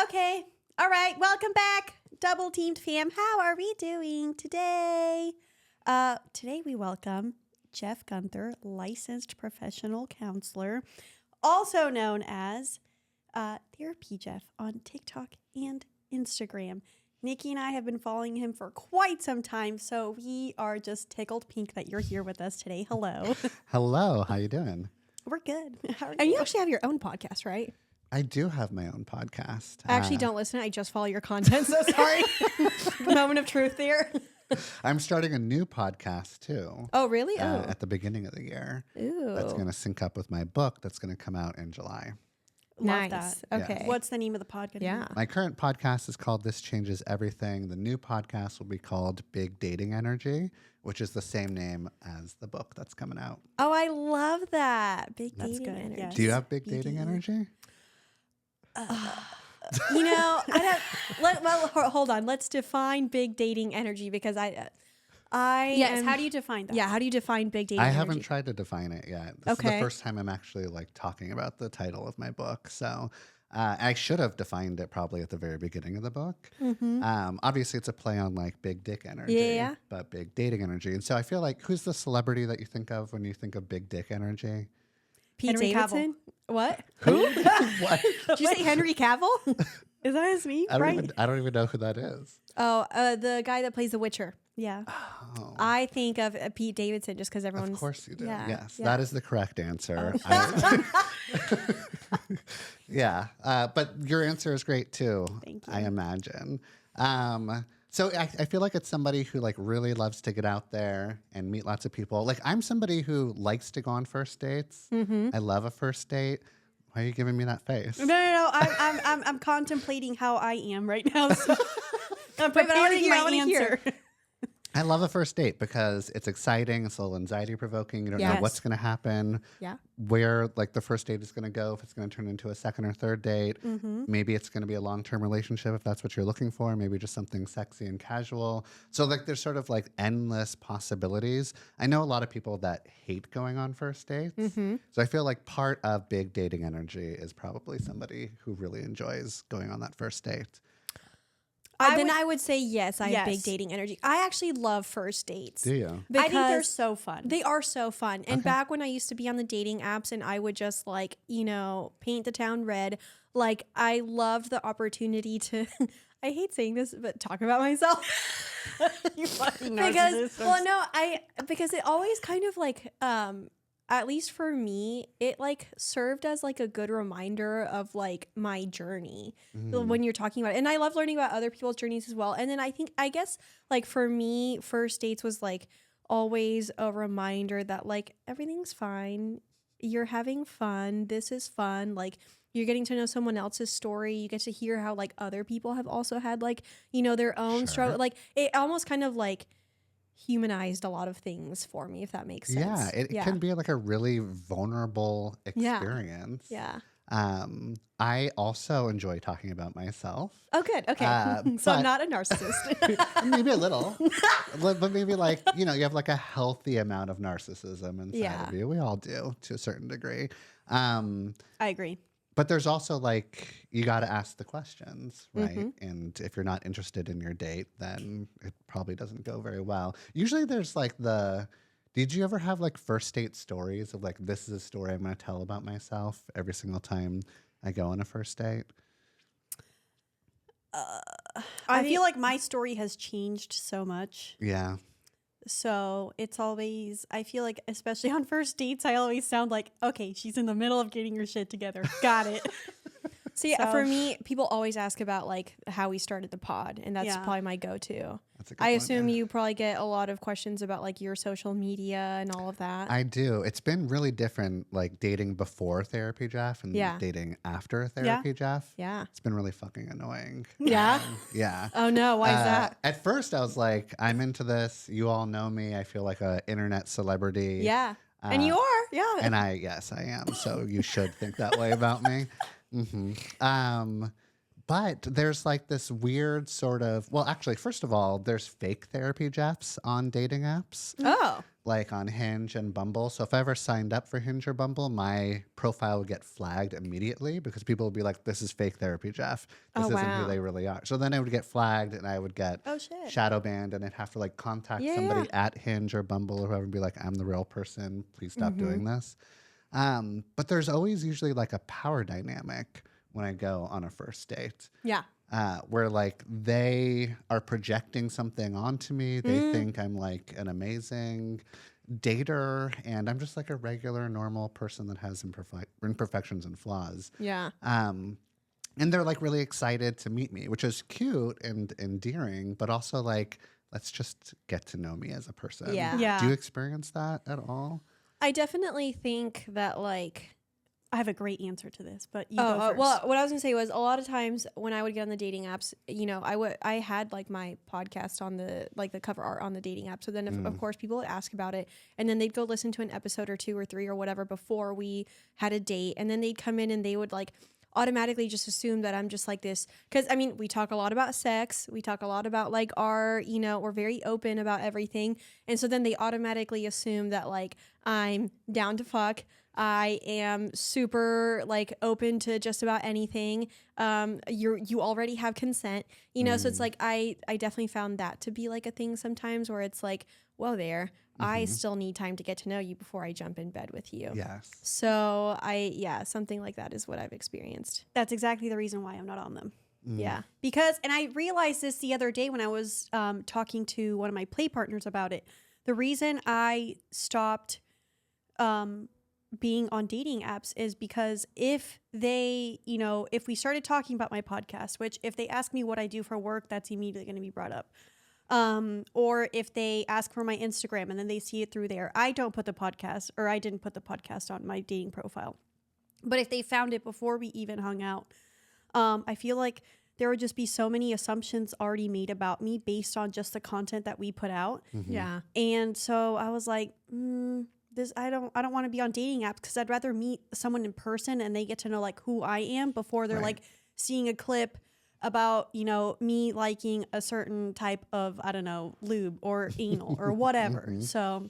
Okay. All right. Welcome back, Double Teamed fam. How are we doing today? Today we welcome Jeff Gunther, licensed professional counselor, also known as TherapyJeff on TikTok and Instagram. Nikki and I have been following him for quite some time, so we are just tickled pink that you're here with us today. Hello. Hello. How you doing? We're good. How are And you actually have your own podcast, right? I do have my own podcast. I actually don't listen. I just follow your content. So sorry. Moment of truth there. I'm starting a new podcast too. Oh, really? At the beginning of the year. Ooh. That's going to sync up with my book that's going to come out in July. Love Nice. that. Okay. What's the name of the podcast? Yeah. My current podcast is called This Changes Everything. The new podcast will be called Big Dating Energy, which is the same name as the book that's coming out. Oh, I love that. Big That's dating good, energy. yes. Do you have big dating energy? You know, hold on. Let's define big dating energy because Yes. am- How do you define that? Yeah, how do you define big dating I energy? haven't tried to define it yet. This is the Okay. first time I'm actually like talking about the title of my book. So I should have defined it probably at the very beginning of the book. Obviously, it's a play on like big dick energy, Yeah. but big dating energy. And so I feel like who's the celebrity that you think of when you think of big dick energy? Pete Henry Davidson? What? Who? What? Did you say Henry Cavill? Is that his name? I Right. don't even know who that is. Oh, the guy that plays The Witcher. Yeah. Oh, I think of Pete Davidson just because everyone's. of course you do. Yeah, Yes, yeah. that is the correct answer. Yeah, but your answer is great too. Thank you. I imagine. So I feel like it's somebody who like really loves to get out there and meet lots of people. Like I'm somebody who likes to go on first dates. I love a first date. Why are you giving me that face? No. I'm contemplating how I am right now. So I'm But I wanna preparing hear, I my wanna answer. hear. I love a first date because it's exciting. It's a little anxiety provoking. You don't know Yes. what's going to happen. Yeah. Where like the first date is going to go, if it's going to turn into a second or third date. Maybe it's going to be a long-term relationship if that's what you're looking for. Maybe just something sexy and casual. So like there's sort of like endless possibilities. I know a lot of people that hate going on first dates. So I feel like part of big dating energy is probably somebody who really enjoys going on that first date. I would say yes, I have big Yes. dating energy. I actually love first dates. Do you? I think they're Because so fun. they are so fun. And back when I used to be on the dating apps and I would just like, paint the town red, like I loved the opportunity to I hate saying this, but talk about myself. You fucking because narcissist. because it always kind of like at least for me, it like served as like a good reminder of like my journey when you're talking about it. And I love learning about other people's journeys as well. And then I guess like for me, first dates was like always a reminder that like everything's fine. You're having fun. This is fun. Like you're getting to know someone else's story. You get to hear how like other people have also had like, their own struggle. Like it almost kind of like humanized a lot of things for me, if that makes sense. Yeah, it can be like a really vulnerable experience. Yeah. I also enjoy talking about myself. Oh, good. Okay. So but- I'm not a narcissist. Maybe a little, but maybe like, you have like a healthy amount of narcissism inside of you. We all do to a certain degree. I agree. But there's also like, you got to ask the questions, right? And if you're not interested in your date, then it probably doesn't go very well. Usually there's like did you ever have like first date stories of like, this is a story I'm going to tell about myself every single time I go on a first date? I feel like my story has changed so much. Yeah. So it's always, I feel like, especially on first dates, I always sound like, okay, she's in the middle of getting her shit together. Got it. See, So- for me, people always ask about like how we started the pod, and that's Yeah. probably my go-to. That's a good I one, assume yeah. you probably get a lot of questions about like your social media and all of that. I do. It's been really different, like dating before TherapyJeff and Yeah. dating after TherapyJeff. Yeah. It's been really fucking annoying. Yeah. Yeah. Oh no, why is that? At first, I was like, I'm into this. You all know me. I feel like a internet celebrity. Yeah. And you are. Yeah. And yes, I am. So you should think that way about me. But there's like this weird sort of, well, actually, first of all, there's fake TherapyJeffs on dating apps. Oh. like on Hinge and Bumble. So if I ever signed up for Hinge or Bumble, my profile would get flagged immediately because people would be like, this is fake therapy, Jeff. This Oh, isn't who wow. they really are. So then I would get flagged and I would get Oh shit. shadow banned, and I'd have to like contact Yeah. somebody at Hinge or Bumble or whoever and be like, I'm the real person. Please stop doing this. But there's always usually like a power dynamic when I go on a first date. Yeah. Where like they are projecting something onto me. They think I'm like an amazing dater, and I'm just like a regular, normal person that has imperfections and flaws. Yeah. And they're like really excited to meet me, which is cute and endearing, but also like, let's just get to know me as a person. Yeah. Yeah. Do you experience that at all? I definitely think that like I have a great answer to this, but you go first. well, what I was gonna say was a lot of times when I would get on the dating apps, you know, I had like my podcast on the cover art on the dating app. So then of course people would ask about it, and then they'd go listen to an episode or 2 or 3 or whatever before we had a date, and then they'd come in and they would like automatically just assume that I'm just like this. Because I mean, we talk a lot about sex, we talk a lot about like our, you know, we're very open about everything, and so then they automatically assume that like I'm down to fuck. I am super like open to just about anything. You already have consent, you know. So it's like I definitely found that to be like a thing sometimes where it's like, whoa there, I still need time to get to know you before I jump in bed with you. Yes. So something like that is what I've experienced. That's exactly the reason why I'm not on them. Yeah. Because, and I realized this the other day when I was talking to one of my play partners about it. The reason I stopped being on dating apps is because if they, you know, if we started talking about my podcast, which if they ask me what I do for work, that's immediately going to be brought up. Or if they ask for my Instagram and then they see it through there, I don't put the podcast, or I didn't put the podcast on my dating profile. But if they found it before we even hung out, I feel like there would just be so many assumptions already made about me based on just the content that we put out. Yeah. And so I was like, I don't want to be on dating apps because I'd rather meet someone in person and they get to know like who I am before they're like seeing a clip about, you know, me liking a certain type of, I don't know, lube or anal or whatever. So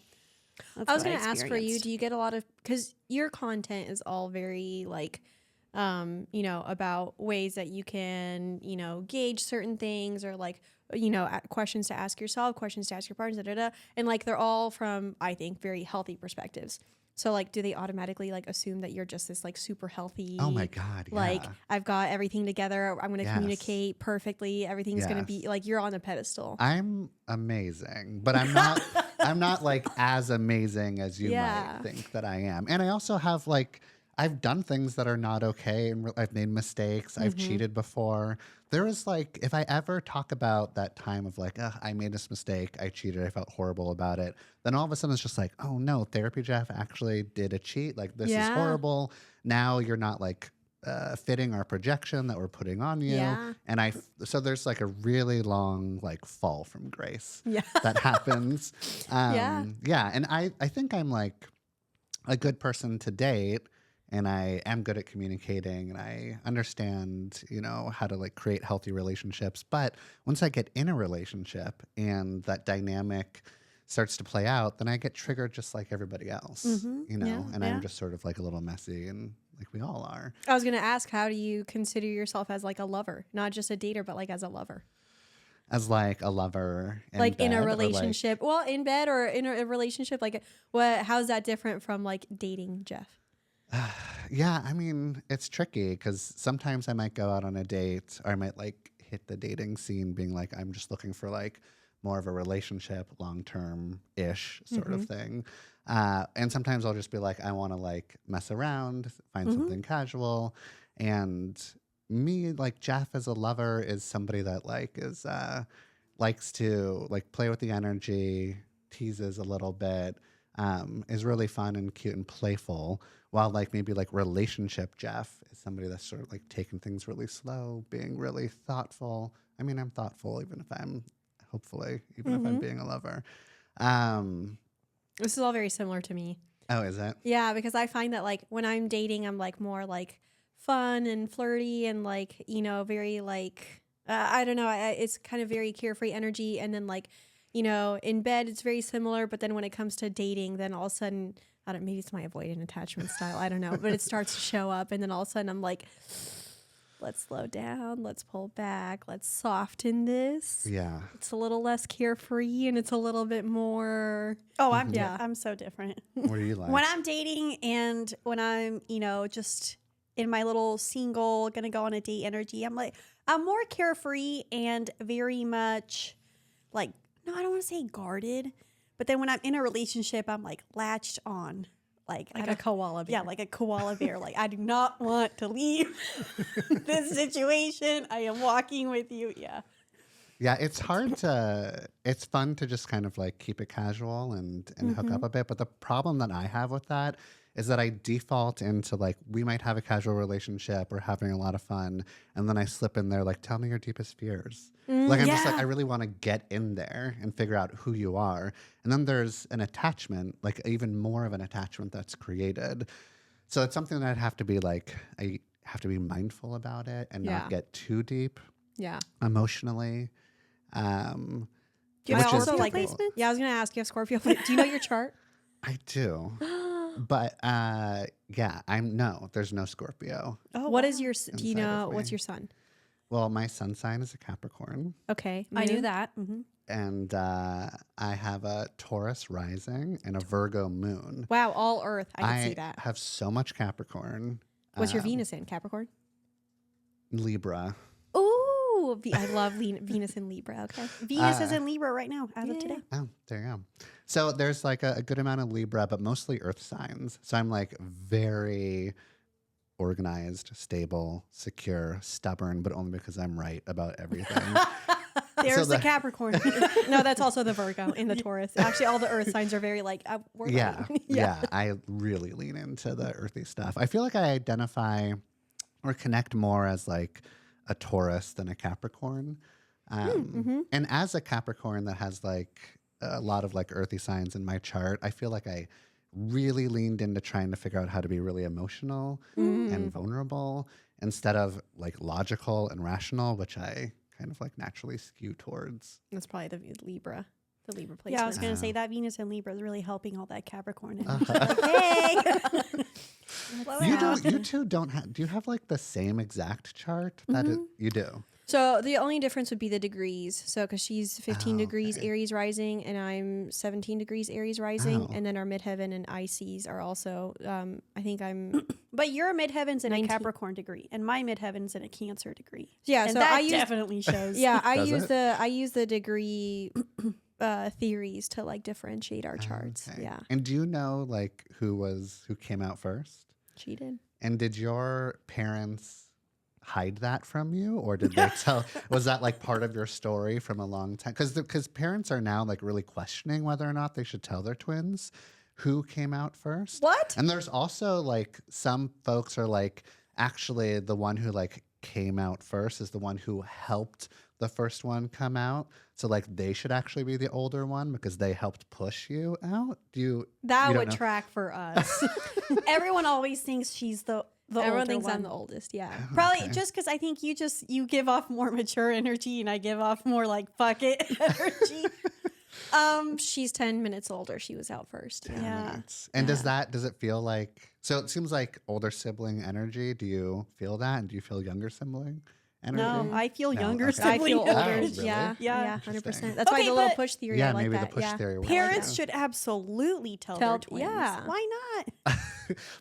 that's I was what going to ask for you, experienced. do you get a lot of, because your content is all very like, you know, about ways that you can, you know, gauge certain things, or like, you know, questions to ask yourself, questions to ask your partners, and like they're all from, I think, very healthy perspectives. So like, do they automatically like assume that you're just this like super healthy? Oh my God. Like yeah. I've got everything together. I'm going to Yes. communicate perfectly. Everything's going to be like, you're on a pedestal. I'm amazing, but I'm not. I'm not like as amazing as you might think that I am. And I also have like, I've done things that are not okay, and I've made mistakes. I've cheated before. There was like, if I ever talk about that time of like, I made this mistake, I cheated, I felt horrible about it, then all of a sudden it's just like, oh no, Therapy Jeff actually did a cheat. Like this is horrible. Now you're not like fitting our projection that we're putting on you. Yeah. And so there's like a really long like fall from grace that happens. Yeah. And I think I'm like a good person to date, and I am good at communicating, and I understand, you know, how to like create healthy relationships. But once I get in a relationship and that dynamic starts to play out, then I get triggered just like everybody else, you know, and I'm just sort of like a little messy, and like we all are. I was going to ask, how do you consider yourself as like a lover, not just a dater, but like as a lover? As like a lover, like in a bed, relationship, well, in bed or in a relationship, like how's that different from like dating Jeff? Yeah, I mean, it's tricky because sometimes I might go out on a date, or I might like hit the dating scene being like, I'm just looking for like more of a relationship, long-term-ish sort of thing. And sometimes I'll just be like, I want to like mess around, find something casual. And me, like Jeff as a lover is somebody that like is likes to like play with the energy, teases a little bit, is really fun and cute and playful. While like maybe like relationship Jeff is somebody that's sort of like taking things really slow, being really thoughtful. I mean, I'm thoughtful even if I'm if I'm being a lover. This is all very similar to me. Oh, is it? Yeah, because I find that like when I'm dating, I'm like more like fun and flirty and like, you know, very like, I don't know, it's kind of very carefree energy. And then like in bed it's very similar, but then when it comes to dating, then all of a sudden, I don't, maybe it's my avoidant attachment style, I don't know, but it starts to show up, and then all of a sudden I'm like, let's slow down, let's pull back, let's soften this. Yeah. It's a little less carefree and it's a little bit more. Oh, I'm so different. What are you like? When I'm dating and when I'm, just in my little single, gonna go on a date energy, I'm more carefree and very much like, no, I don't want to say guarded, but then when I'm in a relationship, I'm like latched on. Like a koala bear. Yeah, like a koala bear. Like, I do not want to leave this situation. I am walking with you. Yeah. Yeah, it's fun to just kind of like keep it casual and hook up a bit. But the problem that I have with that is that I default into like, we might have a casual relationship or having a lot of fun. And then I slip in there like, tell me your deepest fears. Like, I'm just like, I really want to get in there and figure out who you are. And then there's an attachment, like even more of an attachment that's created. So it's something that I'd have to be like, I have to be mindful about it and not get too deep emotionally. Do you have Scorpio placement? Yeah, I was going to ask, you have Scorpio placement. Do you know your chart? I do. But there's no Scorpio. Oh, what is your, do you know, what's your sun? Well, my sun sign is a Capricorn. Okay. I knew that. And I have a Taurus rising and a Virgo moon. Wow, all Earth. I can see that. I have so much Capricorn. What's your Venus in? Capricorn? Libra. Ooh, I love Venus in Libra. Okay. Venus is in Libra right now as of today. Oh, there you go. So there's like a good amount of Libra, but mostly Earth signs. So I'm like very organized, stable, secure, stubborn, but only because I'm right about everything. There's the Capricorn. No, that's also the Virgo in the Taurus. Actually, all the Earth signs are very like, we're right. Yeah. I really lean into the earthy stuff. I feel like I identify or connect more as like a Taurus than a Capricorn. And as a Capricorn that has like a lot of like earthy signs in my chart, I feel like I really leaned into trying to figure out how to be really emotional and vulnerable instead of like logical and rational, which I kind of like naturally skew towards. That's probably the Libra placement. Yeah, I was going to say that Venus and Libra is really helping all that Capricorn. You two don't have, do you have like the same exact chart? You do. So the only difference would be the degrees. So because she's 15 degrees Aries rising and I'm 17 degrees Aries rising. And then our midheaven and ICs are also, I think I'm... But your midheaven's in a Capricorn degree and my midheaven's in a Cancer degree. Yeah, and so that definitely shows. Yeah, I use the degree theories to like differentiate our charts. Okay. Yeah. And do you know like who came out first? She did. And did your parents hide that from you, or did they tell? Was that like part of your story from a long time? Because parents are now like really questioning whether or not they should tell their twins who came out first. What? And there's also like some folks are like, actually the one who like came out first is the one who helped the first one come out. So like they should actually be the older one because they helped push you out. That would track for us. Everyone always thinks she's the Everyone thinks one. I'm the oldest. Yeah. Probably just because I think you give off more mature energy and I give off more like fuck it energy. She's 10 minutes older. She was out first. 10 minutes. And does it feel like, so it seems like older sibling energy. Do you feel that? And do you feel younger sibling energy? No, I feel younger I feel older. Really? Yeah, 100%. That's why Okay, the little push theory. Yeah, I like maybe that. the push theory. Parents should absolutely tell their twins. Yeah. Why not?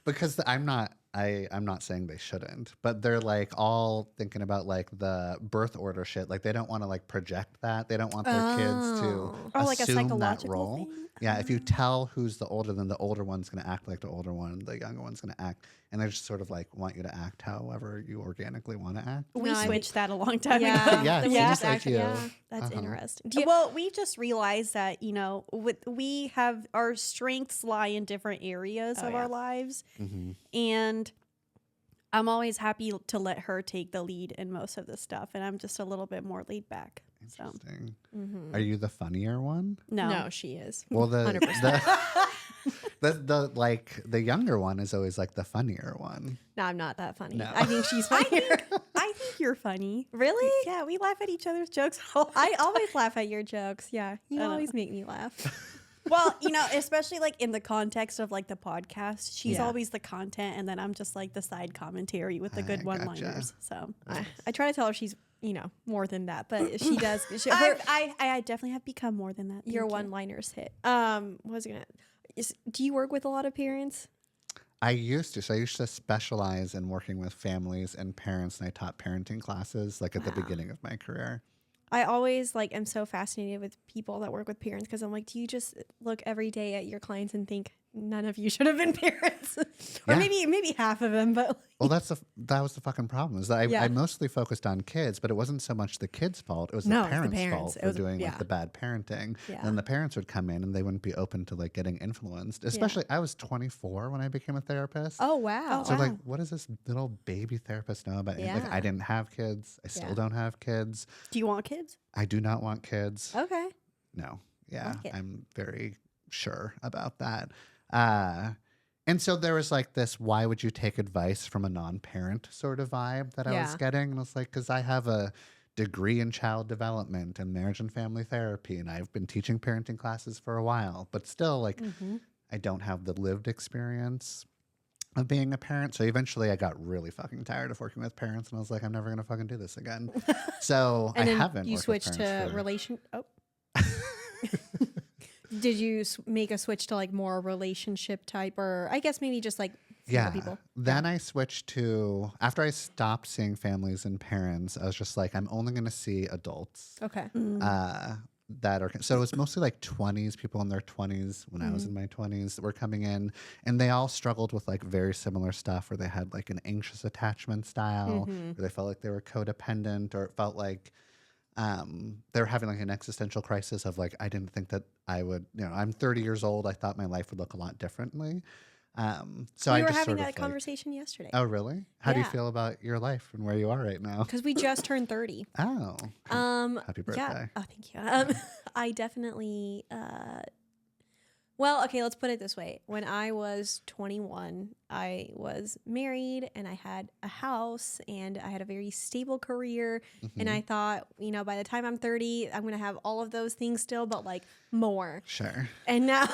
Because I'm not saying they shouldn't, but they're like all thinking about like the birth order shit. Like they don't want to like project that. They don't want their kids to assume like a that psychological role. thing? Yeah, if you tell who's the older, then the older one's going to act like the older one, the younger one's going to act, and they just sort of like want you to act however you organically want to act. We switched that a long time Yeah. ago. Yeah, it Yeah. seems like you. Yeah. That's interesting. Well, we just realized that, we have our strengths lie in different areas of our lives. Mm-hmm. And I'm always happy to let her take the lead in most of this stuff. And I'm just a little bit more laid back. So. Interesting. Are you the funnier one? No, she is. Well, 100%. the younger one is always like the funnier one. No, I'm not that funny. No. I think she's funnier. I think You're funny. Really? Yeah, we laugh at each other's jokes. I always laugh at your jokes. Yeah, you I don't always make me laugh. Well, especially like in the context of like the podcast, she's Yeah. always the content, and then I'm just like the side commentary with the good I one-liners. gotcha. So I try to tell her she's more than that, but she does. I definitely have become more than that. Your Thank you. one-liners hit. What was I gonna? Do you work with a lot of parents? I used to. So I used to specialize in working with families and parents, and I taught parenting classes like at the beginning of my career. I always am so fascinated with people that work with parents because I'm like, do you just look every day at your clients and think none of you should have been parents, or Yeah. maybe half of them? But Well, that was the fucking problem. Is that Yeah. I mostly focused on kids, but it wasn't so much the kids' fault. It was No, the it was the parents' parents. fault It for was- doing yeah. like the bad parenting. Yeah. And then the parents would come in and they wouldn't be open to like getting influenced. Especially, I was 24 when I became a therapist. oh wow, So wow. like, what does this little baby therapist know about? Like, Yeah. I didn't have kids. I still Yeah. don't have kids. Do you want kids? I do not want kids. okay. No. Yeah. Like it. I'm very sure about that. And so there was like this, why would you take advice from a non-parent sort of vibe that I was Yeah. getting? And it's like, because I have a degree in child development and marriage and family therapy, and I've been teaching parenting classes for a while, but still like I don't have the lived experience of being a parent. So eventually I got really fucking tired of working with parents, and I was like, I'm never going to fucking do this again. So And I then haven't you worked with switched to parents for- relation. Oh. Did you make a switch to more relationship type, or I guess maybe just single Yeah. people? Then I switched to, after I stopped seeing families and parents, I was just like, I'm only going to see adults Okay. that are, so it was mostly like 20s, people in their 20s when I was in my 20s that were coming in, and they all struggled with like very similar stuff where they had like an anxious attachment style, or they felt like they were codependent, or it felt like they were having like an existential crisis of like, I didn't think that I would, I'm 30 years old. I thought my life would look a lot differently. So We I were just having sort of that like, conversation yesterday oh, really? How do you Yeah. feel about your life and where you are right now? because we just turned 30. Oh, happy birthday. Yeah. Oh, thank you. I definitely. Well, okay, let's put it this way. When I was 21, I was married and I had a house and I had a very stable career. And I thought, by the time I'm 30, I'm going to have all of those things still, but more. Sure. And now,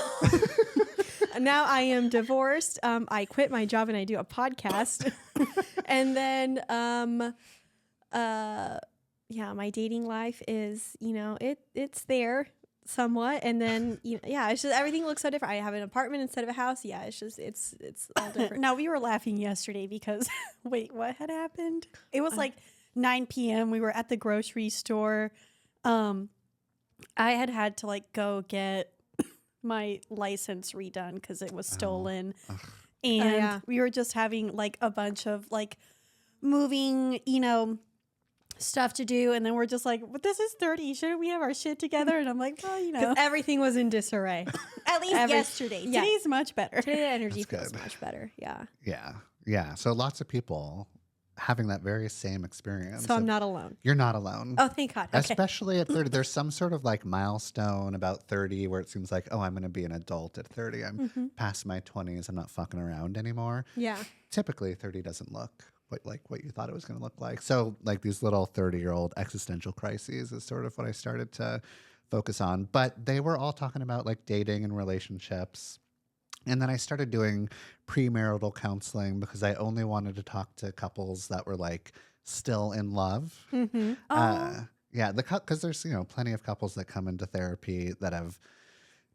now I am divorced. I quit my job and I do a podcast. And then, my dating life is, it's there somewhat. And then, it's just everything looks so different. I have an apartment instead of a house. Yeah, it's just, it's all different. Now, we were laughing yesterday because, wait, what had happened? It was like 9 p.m. We were at the grocery store. I had to go get my license redone because it was stolen. And yeah. we were just having a bunch of moving, stuff to do. And then we're just like, but this is 30. Shouldn't we have our shit together? And I'm like, well, Because everything was in disarray. at least yesterday. yeah. Today's much better. Today the energy That's feels good. much better. Yeah. Yeah. Yeah. So lots of people having that very same experience. So I'm of- not alone. You're not alone. Oh, thank God. Okay. Especially at 30. There's some sort of milestone about 30 where it seems like, oh, I'm going to be an adult at 30. I'm past my 20s. I'm not fucking around anymore. Yeah. Typically 30 doesn't look what you thought it was going to look like. So these little 30-year-old existential crises is sort of what I started to focus on. But they were all talking about dating and relationships. And then I started doing premarital counseling because I only wanted to talk to couples that were still in love. Yeah, because there's plenty of couples that come into therapy that have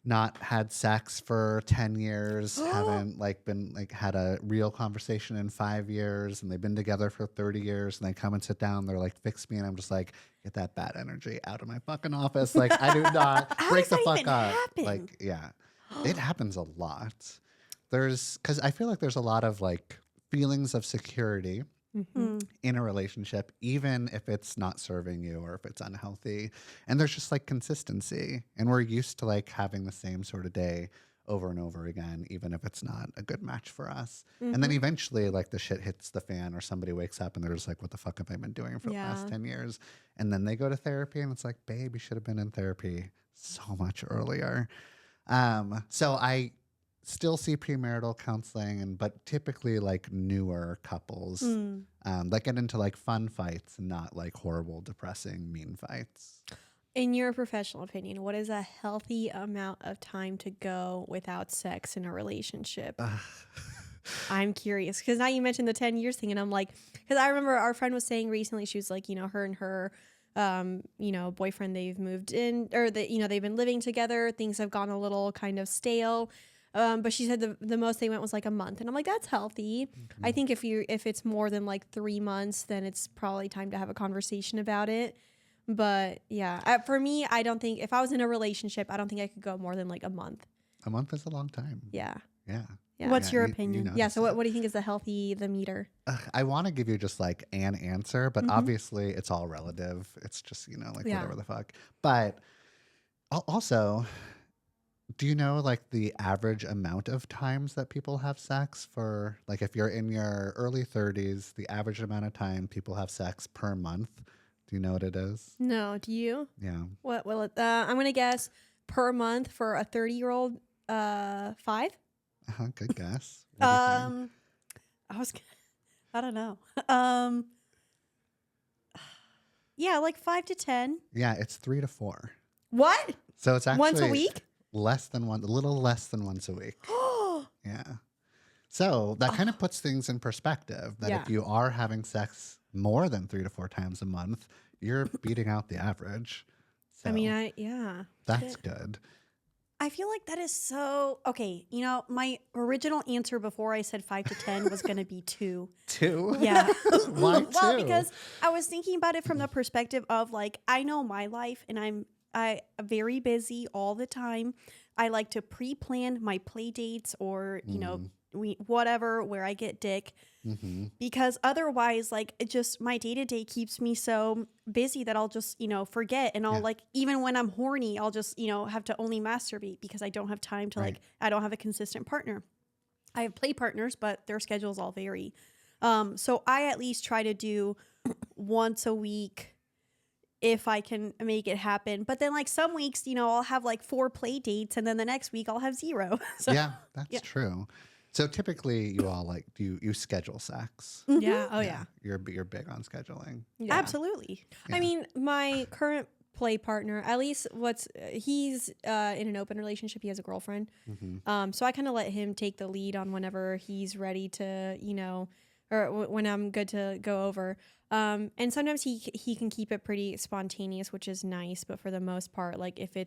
not had sex for 10 years, haven't been had a real conversation in 5 years, and they've been together for 30 years, and they come and sit down, they're like, fix me, and I'm just like, get that bad energy out of my fucking office. I do not How break does the that fuck even up. happen? Yeah. It happens a lot. Because I feel like there's a lot of feelings of security in a relationship, even if it's not serving you or if it's unhealthy. And there's just consistency. And we're used to having the same sort of day over and over again, even if it's not a good match for us. And then eventually the shit hits the fan or somebody wakes up and they're just like, what the fuck have I been doing for the last 10 years? And then they go to therapy and it's like, babe, you should have been in therapy so much earlier. So I still see premarital counseling, but typically like newer couples that get into like fun fights and not like horrible, depressing, mean fights. In your professional opinion, what is a healthy amount of time to go without sex in a relationship? I'm curious because now you mentioned the 10 years thing, and I'm like, because I remember our friend was saying recently, she was like, her and her, boyfriend, they've moved in, or that, they've been living together. Things have gone a little kind of stale. But she said the most they went was like a month, and I'm like, that's healthy. Okay. I think if it's more than like 3 months, then it's probably time to have a conversation about it. But yeah, for me, I don't think if I was in a relationship, I don't think I could go more than like a month. A month is a long time. Yeah. Yeah. Yeah. What's your You opinion? Yeah. So notice what do you think is the meter? I want to give you just like an answer, but obviously it's all relative. It's just, whatever the fuck. But also, do you know like the average amount of times that people have sex for, like if you're in your early 30s, the average amount of time people have sex per month? Do you know what it is? No. Do you? Yeah. What will it? I'm gonna guess per month for a 30-year-old. 5. Good guess. What do you think? I don't know. Yeah, like 5 to 10. Yeah, it's 3 to 4. What? So it's actually Once a week? a little less than once a week. Yeah. So that kind of puts things in perspective that Yeah. if you are having sex more than 3 to 4 times a month, you're beating out the average. So I mean, yeah. that's good. I feel like that is so okay. My original answer before I said 5 to 10 was going to be 2. 2? Yeah. Why 2? Well, because I was thinking about it from the perspective of like, I know my life and I'm very busy all the time. I like to pre-plan my play dates or, whatever, where I get dick. Mm-hmm. Because otherwise, like, it just, my day-to-day keeps me so busy that I'll just, forget. And I'll like, even when I'm horny, I'll just, have to only masturbate because I don't have time to like, I don't have a consistent partner. I have play partners, but their schedules all vary. So I at least try to do once a week if I can make it happen. But then like some weeks, I'll have like 4 play dates and then the next week I'll have 0. So, Yeah, that's true. So typically you all like, you schedule sex. Yeah. Oh yeah. You're big on scheduling. Yeah. Absolutely. Yeah. I mean, my current play partner, at least he's in an open relationship. He has a girlfriend. Mm-hmm. So I kind of let him take the lead on whenever he's ready to, or when I'm good to go over. And sometimes he can keep it pretty spontaneous, which is nice. But for the most part, like if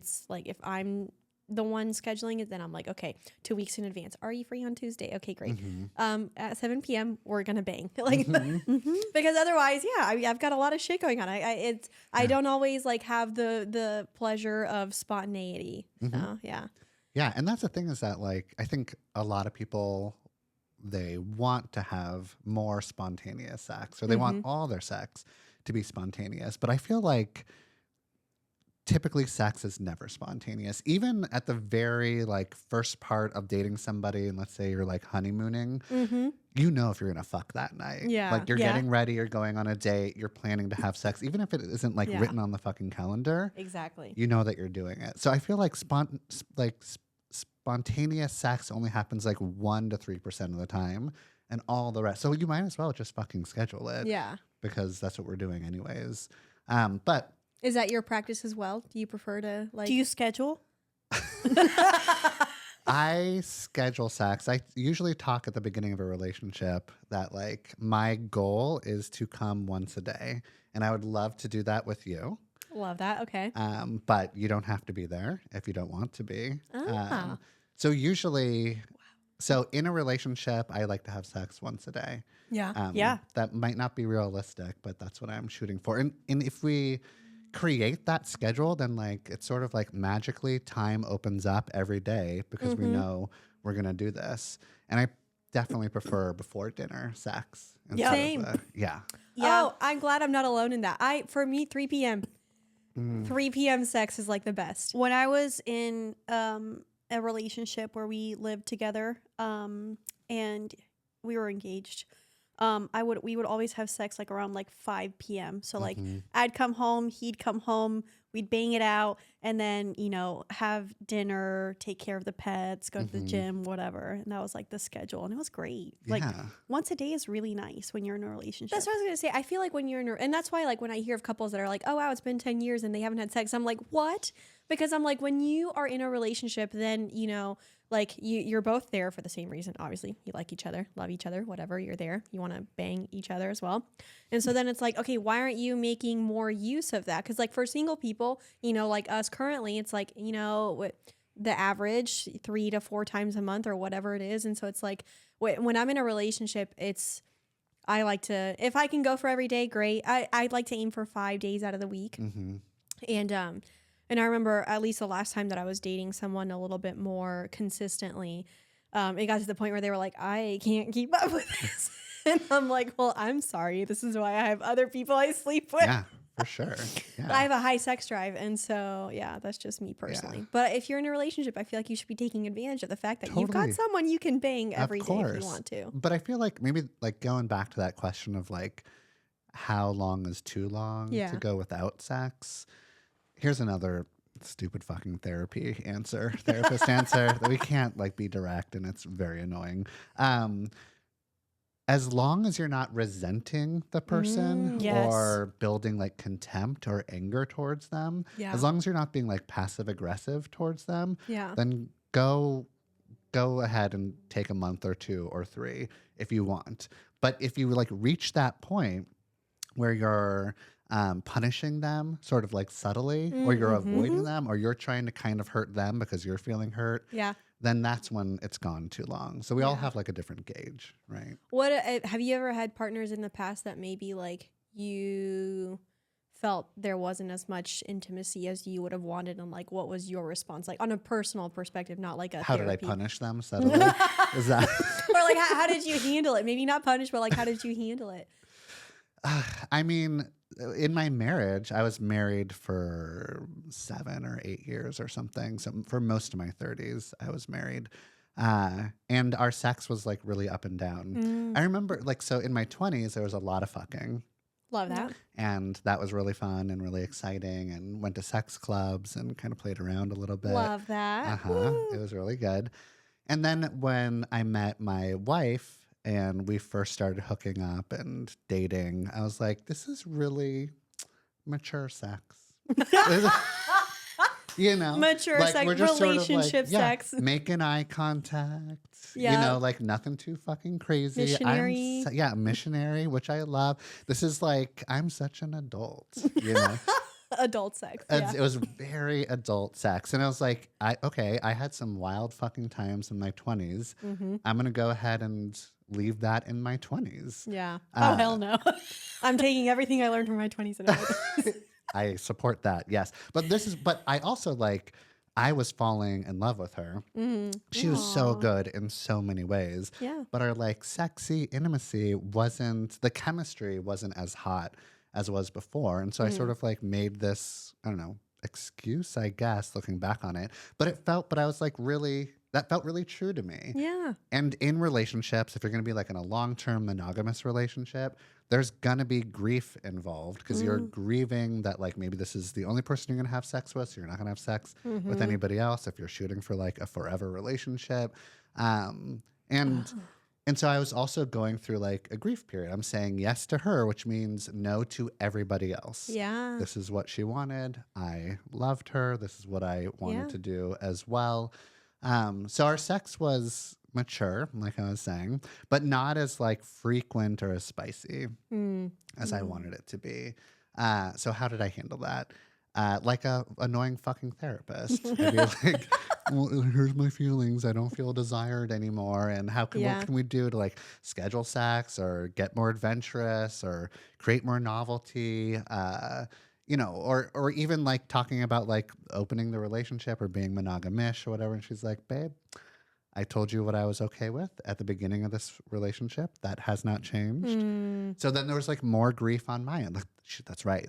I'm the one scheduling it, then I'm like, okay, 2 weeks in advance. Are you free on Tuesday? Okay, great. At 7 p.m. we're gonna bang, like because otherwise, yeah, I've got a lot of shit going on. I don't always like have the pleasure of spontaneity. So yeah. Yeah, and that's the thing is that like I think a lot of people, they want to have more spontaneous sex, or they want all their sex to be spontaneous. But I feel like typically sex is never spontaneous. Even at the very like first part of dating somebody, and let's say you're like honeymooning, if you're gonna fuck that night. Yeah. Like you're Yeah. getting ready, you're going on a date, you're planning to have sex, even if it isn't like written on the fucking calendar. Exactly. You know that you're doing it. So I feel like spontaneous sex only happens like 1 to 3% of the time, and all the rest. So you might as well just fucking schedule it. Yeah. Because that's what we're doing anyways. But Is that your practice as well? Do you prefer to like? Do you schedule? I schedule sex. I usually talk at the beginning of a relationship that like my goal is to come once a day, and I would love to do that with you. Love that. Okay. But you don't have to be there if you don't want to be. Ah. So usually, so in a relationship, I like to have sex once a day. Yeah. Yeah. That might not be realistic, but that's what I'm shooting for. And if we create that schedule, then like it's sort of like magically time opens up every day because we know we're gonna do this. And I definitely prefer before dinner sex. Yeah. Same. Yeah. Yeah. Oh, I'm glad I'm not alone in that. For me, 3 p.m. 3 p.m. sex is like the best. When I was in a relationship where we lived together and we were engaged, we would always have sex like around like 5 p.m. So like I'd come home, he'd come home, we'd bang it out and then, you know, have dinner, take care of the pets, go to the gym, whatever. And that was like the schedule. And it was great. Like once a day is really nice when you're in a relationship. That's what I was going to say. I feel like when you're in and that's why like when I hear of couples that are like, oh, wow, it's been 10 years and they haven't had sex. I'm like, what? Because I'm like, when you are in a relationship, then, you know, like you're both there for the same reason. Obviously, you like each other, love each other, whatever. You're there. You want to bang each other as well. And so then it's like, okay, why aren't you making more use of that? Because like for single people, you know, like us currently, it's like, you know, the average 3 to 4 times a month or whatever it is. And so it's like when I'm in a relationship, I like to, if I can go for every day, great. I'd like to aim for 5 days out of the week. And I remember at least the last time that I was dating someone a little bit more consistently, it got to the point where they were like, I can't keep up with this. And I'm like, well, I'm sorry. This is why I have other people I sleep with. Yeah, for sure. Yeah. I have a high sex drive. And so, yeah, that's just me personally. Yeah. But if you're in a relationship, I feel like you should be taking advantage of the fact that you've got someone you can bang every day if you want to. But I feel like maybe like going back to that question of like, how long is too long to go without sex? Here's another stupid fucking therapist answer that we can't like be direct, and it's very annoying. As long as you're not resenting the person or building like contempt or anger towards them, as long as you're not being like passive aggressive towards them, then go ahead and take a month or 2 or 3 if you want. But if you like reach that point where you're punishing them sort of like subtly, or you're avoiding them, or you're trying to kind of hurt them because you're feeling hurt, then that's when it's gone too long. So we all have like a different gauge, right? What have you ever had partners in the past that maybe like you felt there wasn't as much intimacy as you would have wanted, and like what was your response, like on a personal perspective, not like a how therapy. Did I punish them subtly? Is that or like how did you handle it? Maybe not punish, but like how did you handle it? I mean, in my marriage, I was married for 7 or 8 years or something. So for most of my 30s, I was married. And our sex was like really up and down. I remember like, so in my 20s, there was a lot of fucking. Love that. And that was really fun and really exciting, and went to sex clubs and kind of played around a little bit. Love that. It was really good. And then when I met my wife, and we first started hooking up and dating, I was like, this is really mature sex. You know? Mature like, sex, we're just relationship sort of like, sex. Making eye contact. You know, like nothing too fucking crazy. Missionary. Missionary, which I love. This is like, I'm such an adult, you know? Adult sex. It was very adult sex. And I was like, I had some wild fucking times in my 20s. I'm going to go ahead and leave that in my 20s. Yeah. Oh, hell no. I'm taking everything I learned from my 20s and 30s. I support that, yes. But I also like, I was falling in love with her. She was so good in so many ways. Yeah. But our like sexy intimacy the chemistry wasn't as hot as it was before. And so I sort of like made this, I don't know, excuse, I guess, looking back on it. But I was like that felt really true to me. Yeah. And in relationships, if you're going to be like in a long-term monogamous relationship, there's going to be grief involved, because you're grieving that like maybe this is the only person you're going to have sex with, so you're not going to have sex with anybody else if you're shooting for like a forever relationship. And so I was also going through like a grief period. I'm saying yes to her, which means no to everybody else. Yeah. This is what she wanted. I loved her. This is what I wanted to do as well. So our sex was mature, like I was saying, but not as like frequent or as spicy as I wanted it to be. So how did I handle that? Like a annoying fucking therapist. I'd be like, well, here's my feelings. I don't feel desired anymore. And what can we do to like schedule sex or get more adventurous or create more novelty? You know, or even like talking about like opening the relationship or being monogamish or whatever. And she's like, babe, I told you what I was okay with at the beginning of this relationship. That has not changed. So then there was like more grief on my end. Like, shit, that's right.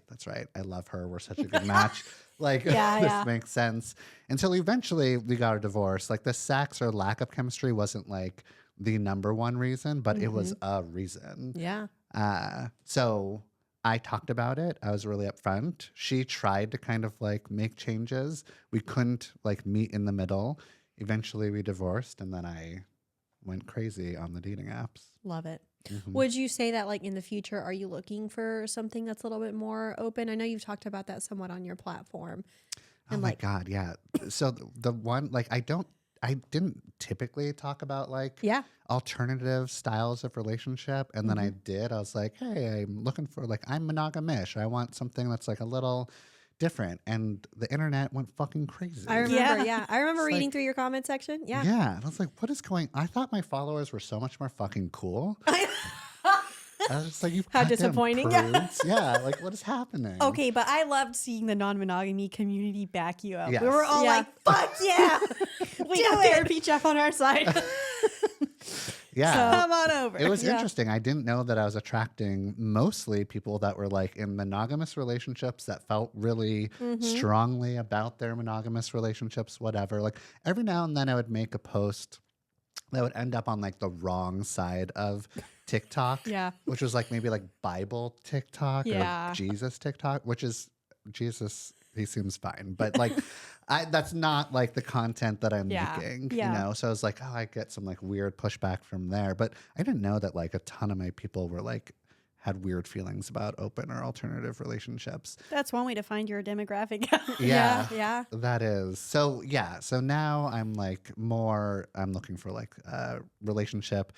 I love her. We're such a good match. Like, this makes sense. Until eventually we got a divorce. Like the sex or lack of chemistry wasn't like the number one reason, but it was a reason. Yeah. So I talked about it. I was really upfront. She tried to kind of like make changes. We couldn't like meet in the middle. Eventually we divorced, and then I went crazy on the dating apps. Love it. Mhm. Would you say that like in the future, are you looking for something that's a little bit more open? I know you've talked about that somewhat on your platform. Oh And my like, God, yeah. So the one, like, I didn't typically talk about like yeah. alternative styles of relationship. And then I did. I was like, hey, I'm looking for like, I'm monogamish. I want something that's like a little different. And the internet went fucking crazy. I remember, Yeah. I remember It's reading like- through your comment section. Yeah. Yeah. And I was like, what is going I thought my followers were so much more fucking cool. I was just like, you How goddamn disappointing. prudes. Yeah. Like, what is happening? Okay, but I loved seeing the non-monogamy community back you up. Yes. We were all Yeah. like, "Fuck yeah, We got Therapy Jeff on our side. Yeah. come on over." It was Yeah. interesting. I didn't know that I was attracting mostly people that were like in monogamous relationships that felt really strongly about their monogamous relationships, whatever. Like every now and then I would make a post that would end up on like the wrong side of TikTok. Yeah. Which was like maybe like Bible TikTok Yeah. or Jesus TikTok, which is Jesus. He seems fine, but like that's not like the content that I'm Yeah. making, Yeah. you know? So I was like, oh, I get some like weird pushback from there. But I didn't know that like a ton of my people were like, had weird feelings about open or alternative relationships. That's one way to find your demographic. Yeah. Yeah. That is. So yeah. So now I'm like I'm looking for like a relationship.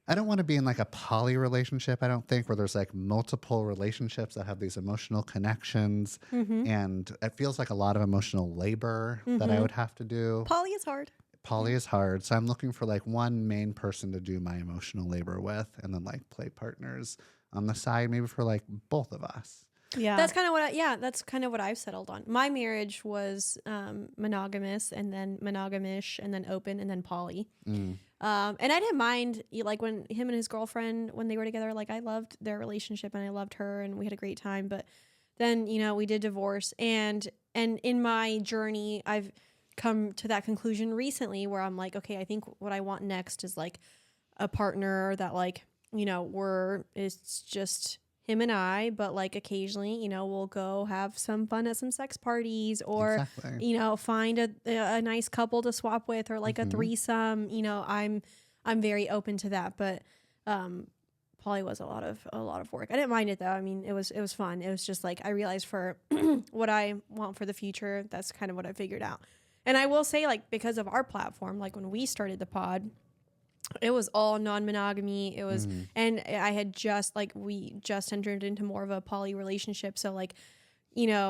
I don't want to be in like a poly relationship, I don't think, where there's like multiple relationships that have these emotional connections. And it feels like a lot of emotional labor that I would have to do. Poly is hard. Poly is hard. So I'm looking for like one main person to do my emotional labor with, and then like play partners on the side, maybe for like both of us. Yeah, That's kind of that's kind of what I've settled on. My marriage was monogamous, and then monogamish, and then open, and then poly. Mm. And I didn't mind like when him and his girlfriend, when they were together, like I loved their relationship and I loved her and we had a great time. But then, we did divorce, and in my journey, I've come to that conclusion recently where I'm like, okay, I think what I want next is like a partner that like, it's just him and I, but like occasionally, we'll go have some fun at some sex parties, or Exactly. find a nice couple to swap with, or like a threesome. I'm very open to that, but poly was a lot of work. I didn't mind it though. I mean, it was fun. It was just like I realized for what I want for the future, that's kind of what I figured out. And I will say, like, because of our platform, like when we started the pod, it was all non-monogamy. It was, and I had we just entered into more of a poly relationship. So like,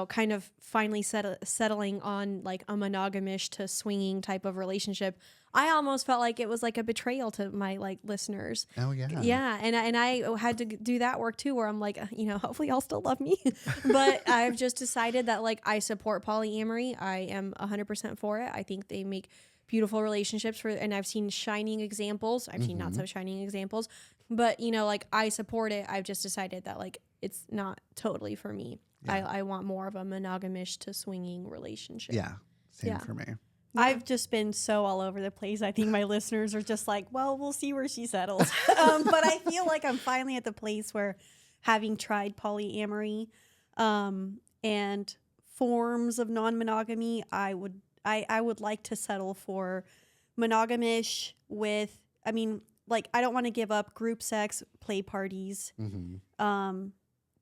kind of finally settling on like a monogamish to swinging type of relationship. I almost felt like it was like a betrayal to my like listeners. Oh yeah. Yeah. And I had to do that work too, where I'm like, hopefully y'all still love me. But I've just decided that like I support polyamory. I am 100% for it. I think they make beautiful relationships and I've seen shining examples. I've seen not so shining examples, but like I support it. I've just decided that like it's not totally for me. Yeah. I want more of a monogamish to swinging relationship. Yeah. Same Yeah. for me. I've just been so all over the place. I think my listeners are just like, well, we'll see where she settles. But I feel like I'm finally at the place where, having tried polyamory and forms of non-monogamy, I would like to settle for monogamish with, I don't want to give up group sex, play parties.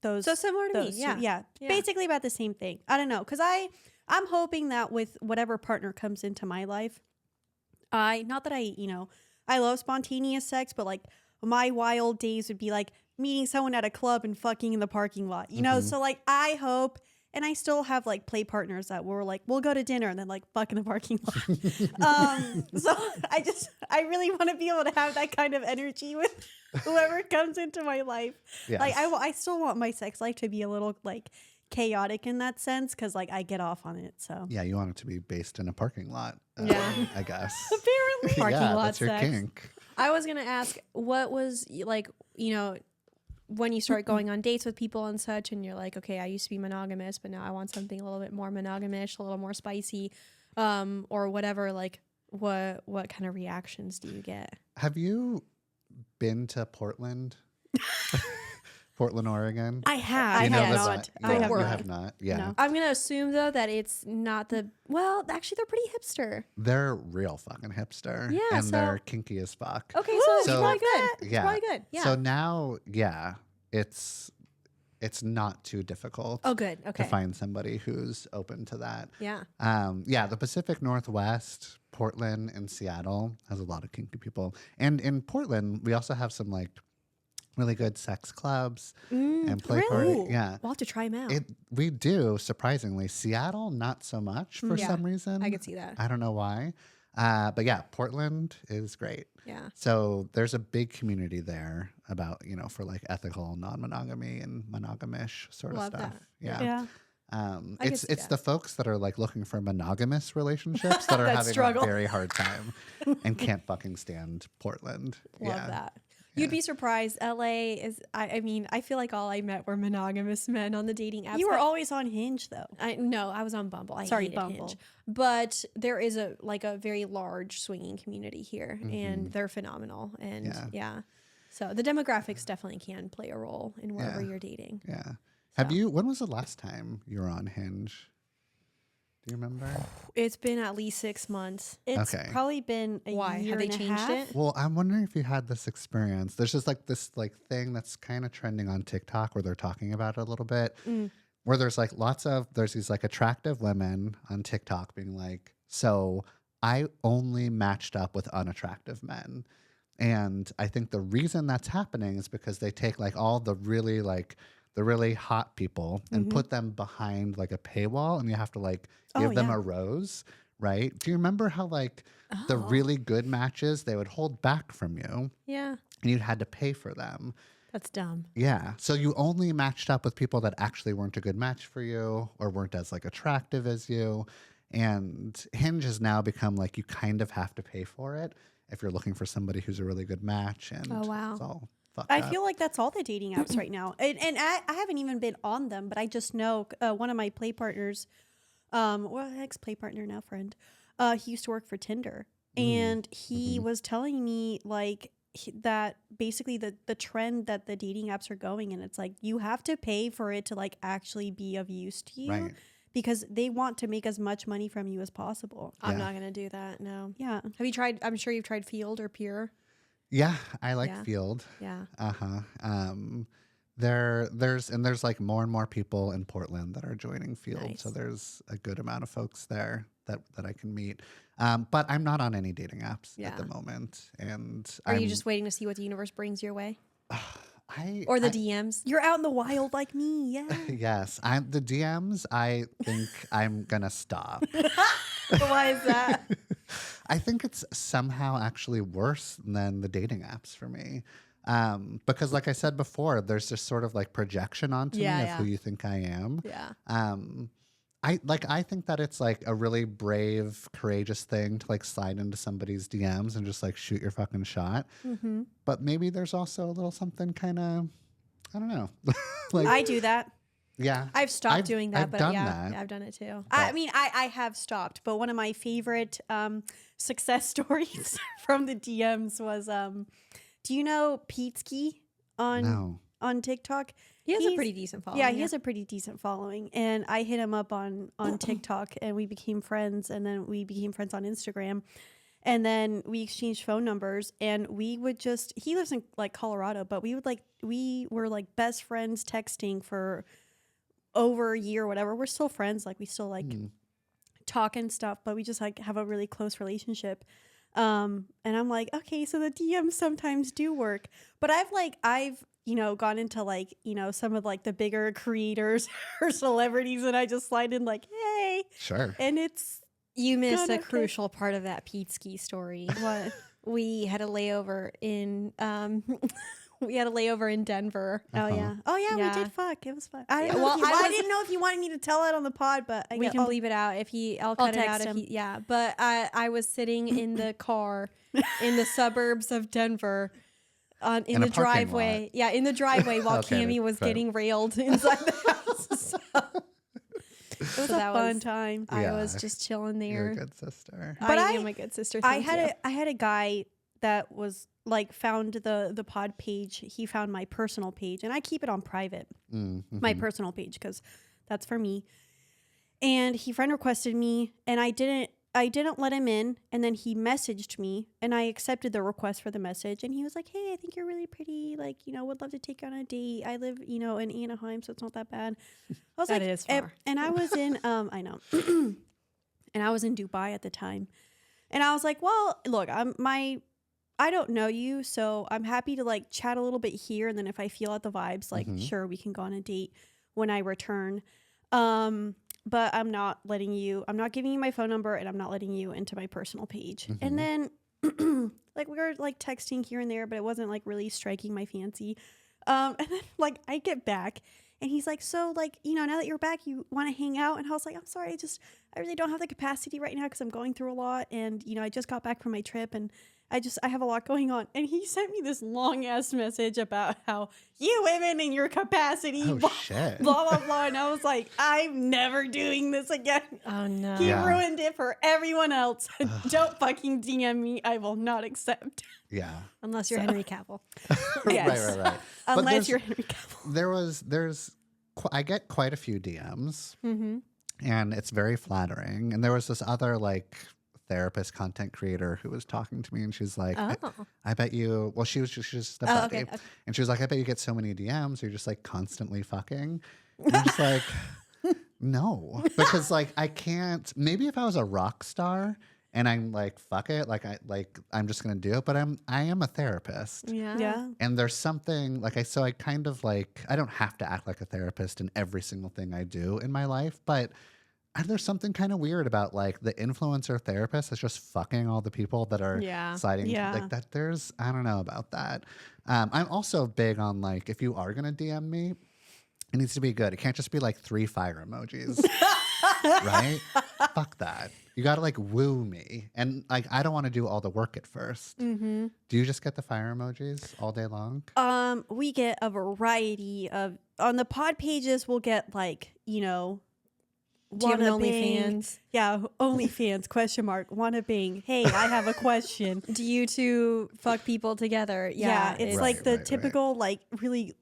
Those So similar to me. those, Yeah. yeah, basically about the same thing. I don't know, because I'm hoping that with whatever partner comes into my life, I love spontaneous sex, but like my wild days would be like meeting someone at a club and fucking in the parking lot, So like I hope, and I still have like play partners that were like, we'll go to dinner and then like fuck in the parking lot. So I really want to be able to have that kind of energy with whoever comes into my life. Yes. Like I still want my sex life to be a little like chaotic in that sense, because like I get off on it. So Yeah, you want it to be based in a parking lot. Yeah. I guess. Apparently. Parking yeah, lot that's your sex. kink. I was going to ask, what was like, when you start going on dates with people and such, and you're like, okay, I used to be monogamous, but now I want something a little bit more monogamish, a little more spicy, or whatever, like what kind of reactions do you get? Have you been to Portland? Portland, Oregon? I have. I You know have the not. vi- I yeah, have you not. have not. Yeah. No. I'm gonna assume though that it's not the. Well, actually, they're pretty hipster. They're real fucking hipster. Yeah, And so- they're kinky as fuck. Okay, Woo, so it's so- probably good. It's Yeah. probably good. Yeah. So now, yeah, it's not too difficult oh, good. to Okay. find somebody who's open to that. Yeah. Yeah, the Pacific Northwest, Portland and Seattle has a lot of kinky people. And in Portland, we also have some like really good sex clubs and play really? parties. Yeah. We'll have to try them out. We do, surprisingly. Seattle, not so much for Yeah, some reason. I could see that. I don't know why. But yeah, Portland is great. Yeah. So there's a big community there about, for like ethical non-monogamy and monogamish sort Love of stuff. that. Yeah. Yeah. I could It's see that. the folks that are like looking for monogamous relationships that are That having struggle. a very hard time and can't fucking stand Portland. Love yeah. that. You'd be surprised. LA is. I mean, I feel like all I met were monogamous men on the dating apps. You were always on Hinge though. No, I was on Bumble. I Sorry, hated Bumble. Hinge. But there is a very large swinging community here, Mm-hmm. and they're phenomenal. And Yeah. so the demographics definitely can play a role in wherever Yeah. you're dating. Yeah. When was the last time you were on Hinge? Do you remember? It's been at least 6 months. It's Okay. probably been a Why? year Have they and a changed half. it? Well, I'm wondering if you had this experience. There's just like this like thing that's kind of trending on TikTok where they're talking about it a little bit. Where there's like there's these like attractive women on TikTok being like, so I only matched up with unattractive men. And I think the reason that's happening is because they take like all the really hot people and put them behind like a paywall, and you have to like give them yeah. a rose, right? Do you remember how like the really good matches they would hold back from you Yeah, and you had to pay for them? that's dumb. Yeah. So you only matched up with people that actually weren't a good match for you or weren't as like attractive as you. And Hinge has now become like you kind of have to pay for it if you're looking for somebody who's a really good match. And Oh, wow. it's all fucked I up. feel like that's all the dating apps right now. And I haven't even been on them, but I just know one of my play partners, ex-play partner, now friend, he used to work for Tinder. And he was telling me like that basically the trend that the dating apps are going in, it's like you have to pay for it to like actually be of use to you. Right. Because they want to make as much money from you as possible. I'm Yeah. not gonna do that. No. Yeah. Have you tried? I'm sure you've tried Field or Pure. Yeah, I like Yeah. Field. Yeah. There's like more and more people in Portland that are joining Field. Nice. So there's a good amount of folks there that I can meet. But I'm not on any dating apps at the Yeah. moment. And Are I'm, you just waiting to see what the universe brings your way, I or the I- DMs? You're out in the wild like me. Yeah. Yes, I'm the DMs. I think I'm gonna stop. Why is that? I think it's somehow actually worse than the dating apps for me. Because like I said before, there's this sort of like projection onto me of who you think I am. Yeah. I think that it's like a really brave, courageous thing to like slide into somebody's DMs and just like shoot your fucking shot. Mm-hmm. But maybe there's also a little something kind of, I don't know. like, I do that. yeah. I've stopped I've- doing that, I've but done yeah, that. yeah, I've done it too. I mean, I have stopped, but one of my favorite success stories from the DMs was, do you know Pete on TikTok? He has a He's- pretty decent following. Yeah, he has a pretty decent following, and I hit him up on TikTok, and we became friends, and then we became friends on Instagram, and then we exchanged phone numbers, and we would just, he lives in like Colorado, but we were like best friends texting for over a year or whatever. We're still friends, like we still like talk and stuff, but we just like have a really close relationship. And I'm like, okay, so the DMs sometimes do work, but I've gone into like, some of like the bigger creators or celebrities, and I just slide in like, hey, Sure. and it's You missed Good, a okay. crucial part of that Pete ski story. what? We had a layover in Denver. Oh yeah. Oh yeah, Yeah. we did fuck. It was fun. Yeah, Well, well, I I didn't know if you wanted me to tell it on the pod, but We can bleep it out I'll cut it out text if him. yeah. But I was sitting in the car in the suburbs of Denver. In In the a parking driveway, lot. yeah, in the driveway while Okay, Cammie was fair. getting railed inside the house. It was So a that fun was- time. I Yeah. was just chilling You're there. a good sister. But I am a good sister. I Thank you. had a guy that was like found the pod page. He found my personal page, and I keep it on private, my personal page, because that's for me. And he friend requested me, and I didn't let him in. And then he messaged me, and I accepted the request for the message. And he was like, "Hey, I think you're really pretty. Like, would love to take you on a date. I live, in Anaheim, so it's not that bad." I was That like, is far. and I was in, I know, and I was in Dubai at the time. And I was like, "Well, look, I don't know you, so I'm happy to like chat a little bit here. And then if I feel out the vibes, like, sure, we can go on a date when I return. But I'm not giving you my phone number, and I'm not letting you into my personal page." And then like we were like texting here and there, but it wasn't like really striking my fancy. And then like I get back, and he's like, "So like, now that you're back, you want to hang out?" And I was like, "I'm sorry, I really don't have the capacity right now because I'm going through a lot. And, I just got back from my trip, and I have a lot going on." And he sent me this long ass message about how you women in your capacity, Oh, blah, shit. blah, blah, blah. And I was like, I'm never doing this again. Oh no. He Yeah. ruined it for everyone else. Don't fucking DM me. I will not accept. Yeah. Unless you're Henry Cavill. Yes. Right. But Unless you're Henry Cavill. I get quite a few DMs, Mm-hmm. and it's very flattering. And there was this other like therapist content creator who was talking to me, and she's like, Oh. I bet you, well, she's just a Oh, buddy. okay. And she was like, "I bet you get so many DMs. You're just like constantly fucking." And I'm just like, no, because like I can't, maybe if I was a rock star and I'm like, fuck it. I'm just going to do it. But I am a therapist. Yeah. Yeah. And there's something like I kind of like, I don't have to act like a therapist in every single thing I do in my life, but there's something kind of weird about like the influencer therapist that's just fucking all the people that are Yeah. sliding Yeah. like that. I don't know about that. I'm also big on like, if you are going to DM me, it needs to be good. It can't just be like 3 fire emojis, right? Fuck that. You got to like woo me. And like, I don't want to do all the work at first. Mm-hmm. Do you just get the fire emojis all day long? We get a variety of, on the pod pages, we'll get like, Do you have an wanna bang. OnlyFans? Yeah, OnlyFans, question mark, wanna bang. Hey, I have a question. Do you two fuck people together? Yeah, it's Right, like the right. typical, like, really,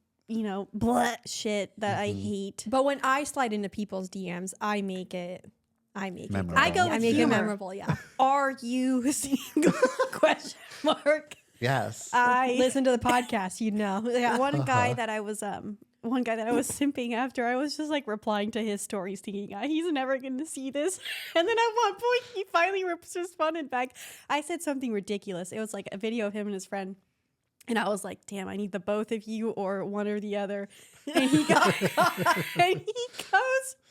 blah shit that I hate. But when I slide into people's DMs, I make it Memorable. I go I with make humor. it memorable. Yeah. Are you single? Question mark. Yes. I Listen to the podcast, you know. Yeah. one guy that I was simping after, I was just like replying to his stories thinking, he's never going to see this. And then at one point he finally responded back. I said something ridiculous. It was like a video of him and his friend. And I was like, damn, I need the both of you or one or the other. And he goes,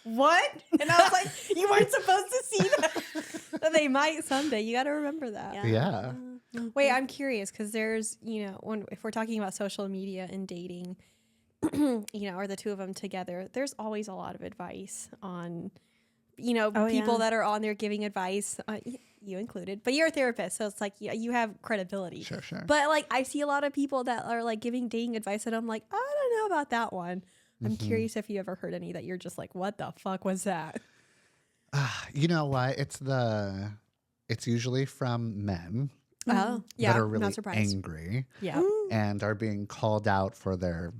what? And I was like, you weren't supposed to see that. They might someday. You got to remember that. Yeah. Wait, I'm curious because there's, if we're talking about social media and dating, or the two of them together, there's always a lot of advice on, people yeah. that are on there giving advice, you included, but you're a therapist. So it's like, you have credibility. Sure. But like, I see a lot of people that are like giving dating advice and I'm like, I don't know about that one. I'm curious if you ever heard any that you're just like, what the fuck was that? You know what? It's usually from men Oh, yeah. that are really not surprised. angry Yeah. and are being called out for their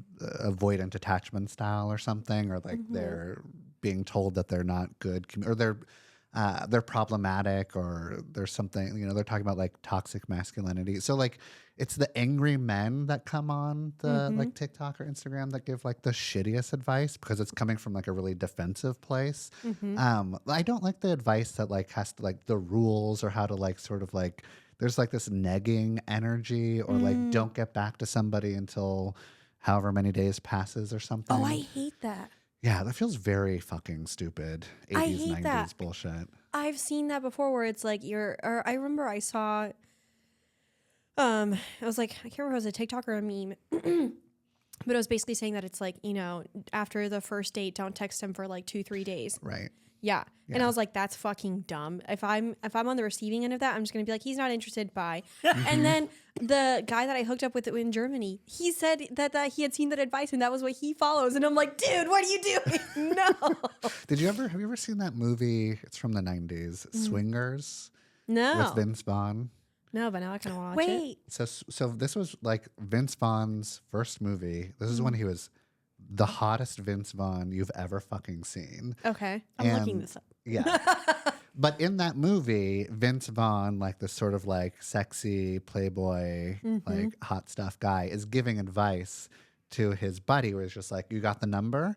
avoidant attachment style or something, or like they're being told that they're not good or they're problematic, or there's something, they're talking about like toxic masculinity. So like it's the angry men that come on the like TikTok or Instagram that give like the shittiest advice because it's coming from like a really defensive place. I don't like the advice that like has to like the rules or how to like sort of like there's like this negging energy or like don't get back to somebody until however many days passes or something. Oh, I hate that. Yeah, that feels very fucking stupid. 80s, I hate 90s that. bullshit. I've seen that before where it's like or I remember I saw, I was like, I can't remember if it was a TikTok or a meme, but it was basically saying that it's like, after the first date, don't text him for like 2-3 days. Right. Yeah. And I was like, that's fucking dumb. If I'm on the receiving end of that, I'm just going to be like, he's not interested, bye. And then the guy that I hooked up with in Germany, he said that he had seen that advice and that was what he follows. And I'm like, dude, what are you doing? No. Have you ever seen that movie? It's from the 90s, Swingers, No. with Vince Vaughn. No, but now I kind of want to watch it. Wait. So this was like Vince Vaughn's first movie. This is when he was the hottest Vince Vaughn you've ever fucking seen. Okay. I'm looking And- this up. Yeah. But in that movie, Vince Vaughn, like this sort of like sexy playboy, like hot stuff guy, is giving advice to his buddy where he's just like, you got the number?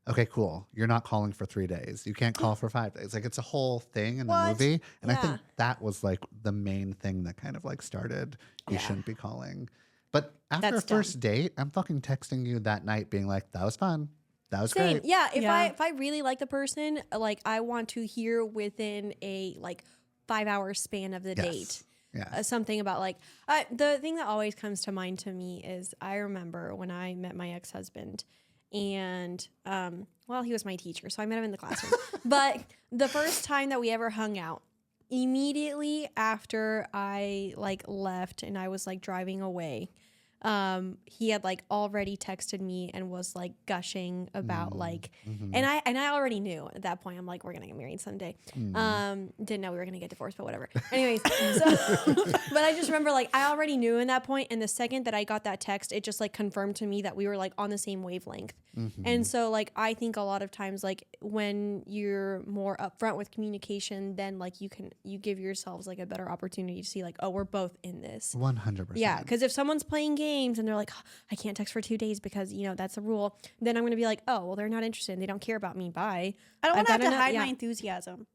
Okay, cool. You're not calling for 3 days. You can't call for 5 days. Like it's a whole thing in the What? movie. And I think Yeah. that was like the main thing that kind of like started, you shouldn't be calling. But after That's a first date, I'm fucking texting you that night being like, that was fun. That was Same. great. Yeah. Yeah. If I really like the person, like I want to hear within a like 5-hour span of the date. Yeah. Something about like the thing that always comes to mind to me is I remember when I met my ex-husband and well, he was my teacher, so I met him in the classroom. But the first time that we ever hung out, immediately after I like left and I was like driving away, he had like already texted me and was like gushing about like and I already knew at that point. I'm like, we're gonna get married someday. Didn't know we were gonna get divorced, but whatever. Anyways, so but I just remember like I already knew in that point, and the second that I got that text, it just like confirmed to me that we were like on the same wavelength. And so like I think a lot of times like when you're more upfront with communication, then like you give yourselves like a better opportunity to see like, oh, we're both in this. 100%. Yeah, because if someone's playing games and they're like, oh, I can't text for 2 days because, you know, that's a rule, then I'm going to be like, oh, well, they're not interested and they don't care about me. Bye. I don't want to have to gotta know- hide yeah. my enthusiasm.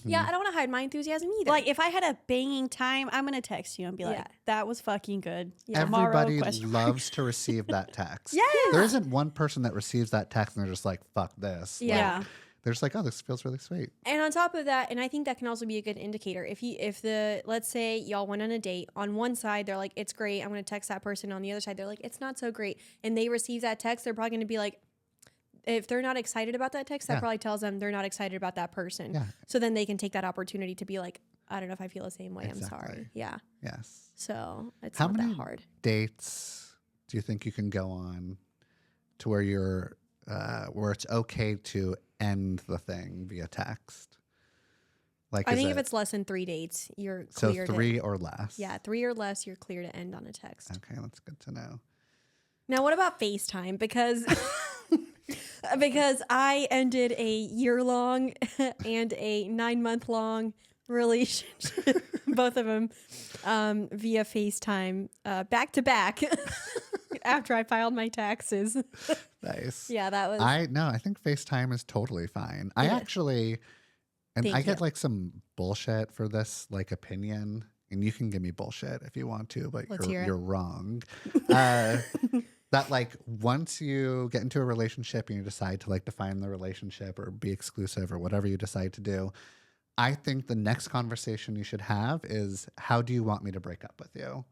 Yeah, I don't want to hide my enthusiasm either. Like, if I had a banging time, I'm going to text you and be like, Yeah. that was fucking good. Everybody Tomorrow, ? loves to receive that text. Yeah. There isn't one person that receives that text and they're just like, fuck this. Like, Yeah. they're just like, oh, this feels really sweet. And on top of that, and I think that can also be a good indicator. If the let's say y'all went on a date, on one side they're like, it's great, I'm going to text that person. On the other side, they're like, it's not so great, and they receive that text, they're probably going to be like, if they're not excited about that text, that Yeah. probably tells them they're not excited about that person. Yeah. So then they can take that opportunity to be like, I don't know if I feel the same way. I'm Exactly. sorry. Yeah. Yes. So it's How not many that hard. dates do you think you can go on to where you're where it's okay to end the thing via text? Like, I is think if it- it's less than 3 dates, you're so clear. 3 or less. Yeah, 3 or less, you're clear to end on a text. Okay, that's good to know. Now, what about FaceTime? Because because I ended a year-long and a 9-month-long relationship, both of them via FaceTime, back to back. After I filed my taxes. Nice. Yeah, that was. I think FaceTime is totally fine. I It is. actually, and Thank I get you. like some bullshit for this like opinion, and you can give me bullshit if you want to, but Let's hear it. you're wrong. That like once you get into a relationship and you decide to like define the relationship or be exclusive or whatever you decide to do, I think the next conversation you should have is, how do you want me to break up with you?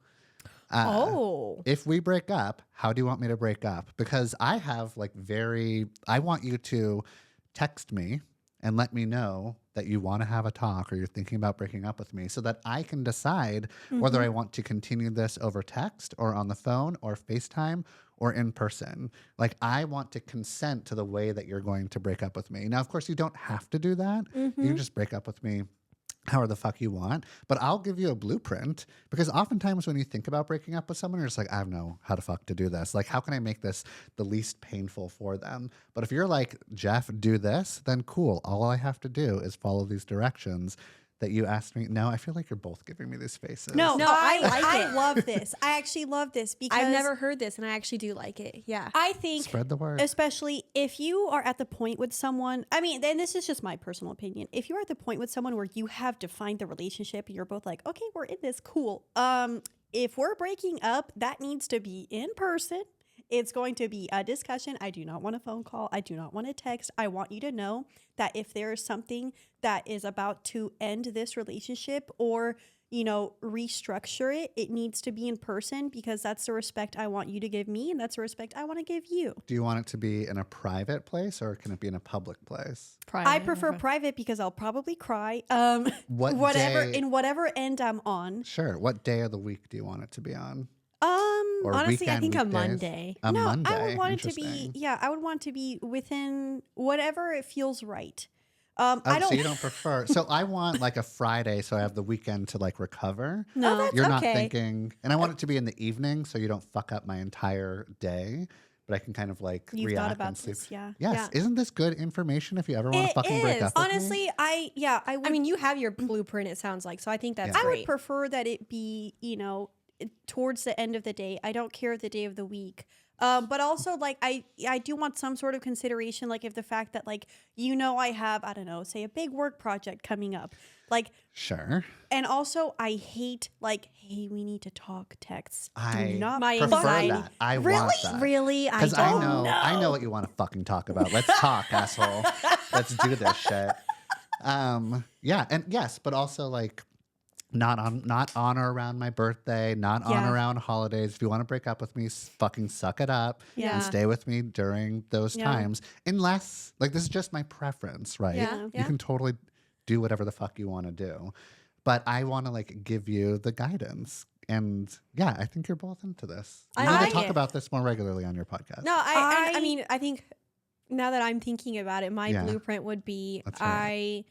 Oh. If we break up, how do you want me to break up? Because I have like I want you to text me and let me know that you want to have a talk or you're thinking about breaking up with me so that I can decide whether I want to continue this over text or on the phone or FaceTime or in person. Like, I want to consent to the way that you're going to break up with me. Now, of course, you don't have to do that. You can just break up with me however the fuck you want, but I'll give you a blueprint, because oftentimes when you think about breaking up with someone, you're just like, I don't know how the fuck to do this. Like, how can I make this the least painful for them? But if you're like, Jeff, do this, then cool. All I have to do is follow these directions that you asked me. No, I feel like you're both giving me these faces. No, No, I like I it. love this. I actually love this because I've never heard this, and I actually do like it. Yeah. I think, Spread the word. especially if you are at the point with someone, I mean, and this is just my personal opinion. If you're at the point with someone where you have defined the relationship and you're both like, okay, we're in this, cool. If we're breaking up, that needs to be in person. It's going to be a discussion. I do not want a phone call. I do not want a text. I want you to know that if there is something that is about to end this relationship or, you know, restructure it, it needs to be in person, because that's the respect I want you to give me and that's the respect I want to give you. Do you want it to be in a private place or can it be in a public place? I prefer private because I'll probably cry. What whatever day- in whatever end I'm on. Sure. What day of the week do you want it to be on? Or Honestly, I weekend, think a weekdays? Monday. A No, Monday. I would want it to be, Interesting. yeah, I would want it to be within whatever it feels right. I don't. So you don't prefer. So I want like a Friday, so I have the weekend to like recover. No. that's You're not okay. thinking, and I want it to be in the evening, so you don't fuck up my entire day. But I can kind of like You've react thought about and sleep. this, yeah. Yes. Yeah. Isn't this good information if you ever want to It fucking break is. up? With me? Honestly, I would. I mean, you have your blueprint, it sounds like. So I think that's Yeah. I would great. prefer that it be, towards the end of the day. I don't care the day of the week. But also, like, I do want some sort of consideration, like, if the fact that, like, I have, I don't know, say a big work project coming up. Like, Sure. and also, I hate, like, hey, we need to talk texts. I Do not My prefer anxiety. that. I Really? want that. Really? Because I don't know what you want to fucking talk about. Let's talk, asshole. Let's do this shit. Yeah, and yes, but also like not on or around my birthday, not on Yeah. or around holidays. If you want to break up with me, fucking suck it up Yeah. and stay with me during those Yeah. times. Unless, like, this is just my preference, right? Yeah, You yeah. can totally do whatever the fuck you want to do. But I want to like give you the guidance. And yeah, I think you're both into this. You I need like to talk it. about this more regularly on your podcast. No, I I- mean, I think now that I'm thinking about it, my Yeah. blueprint would be Let's hear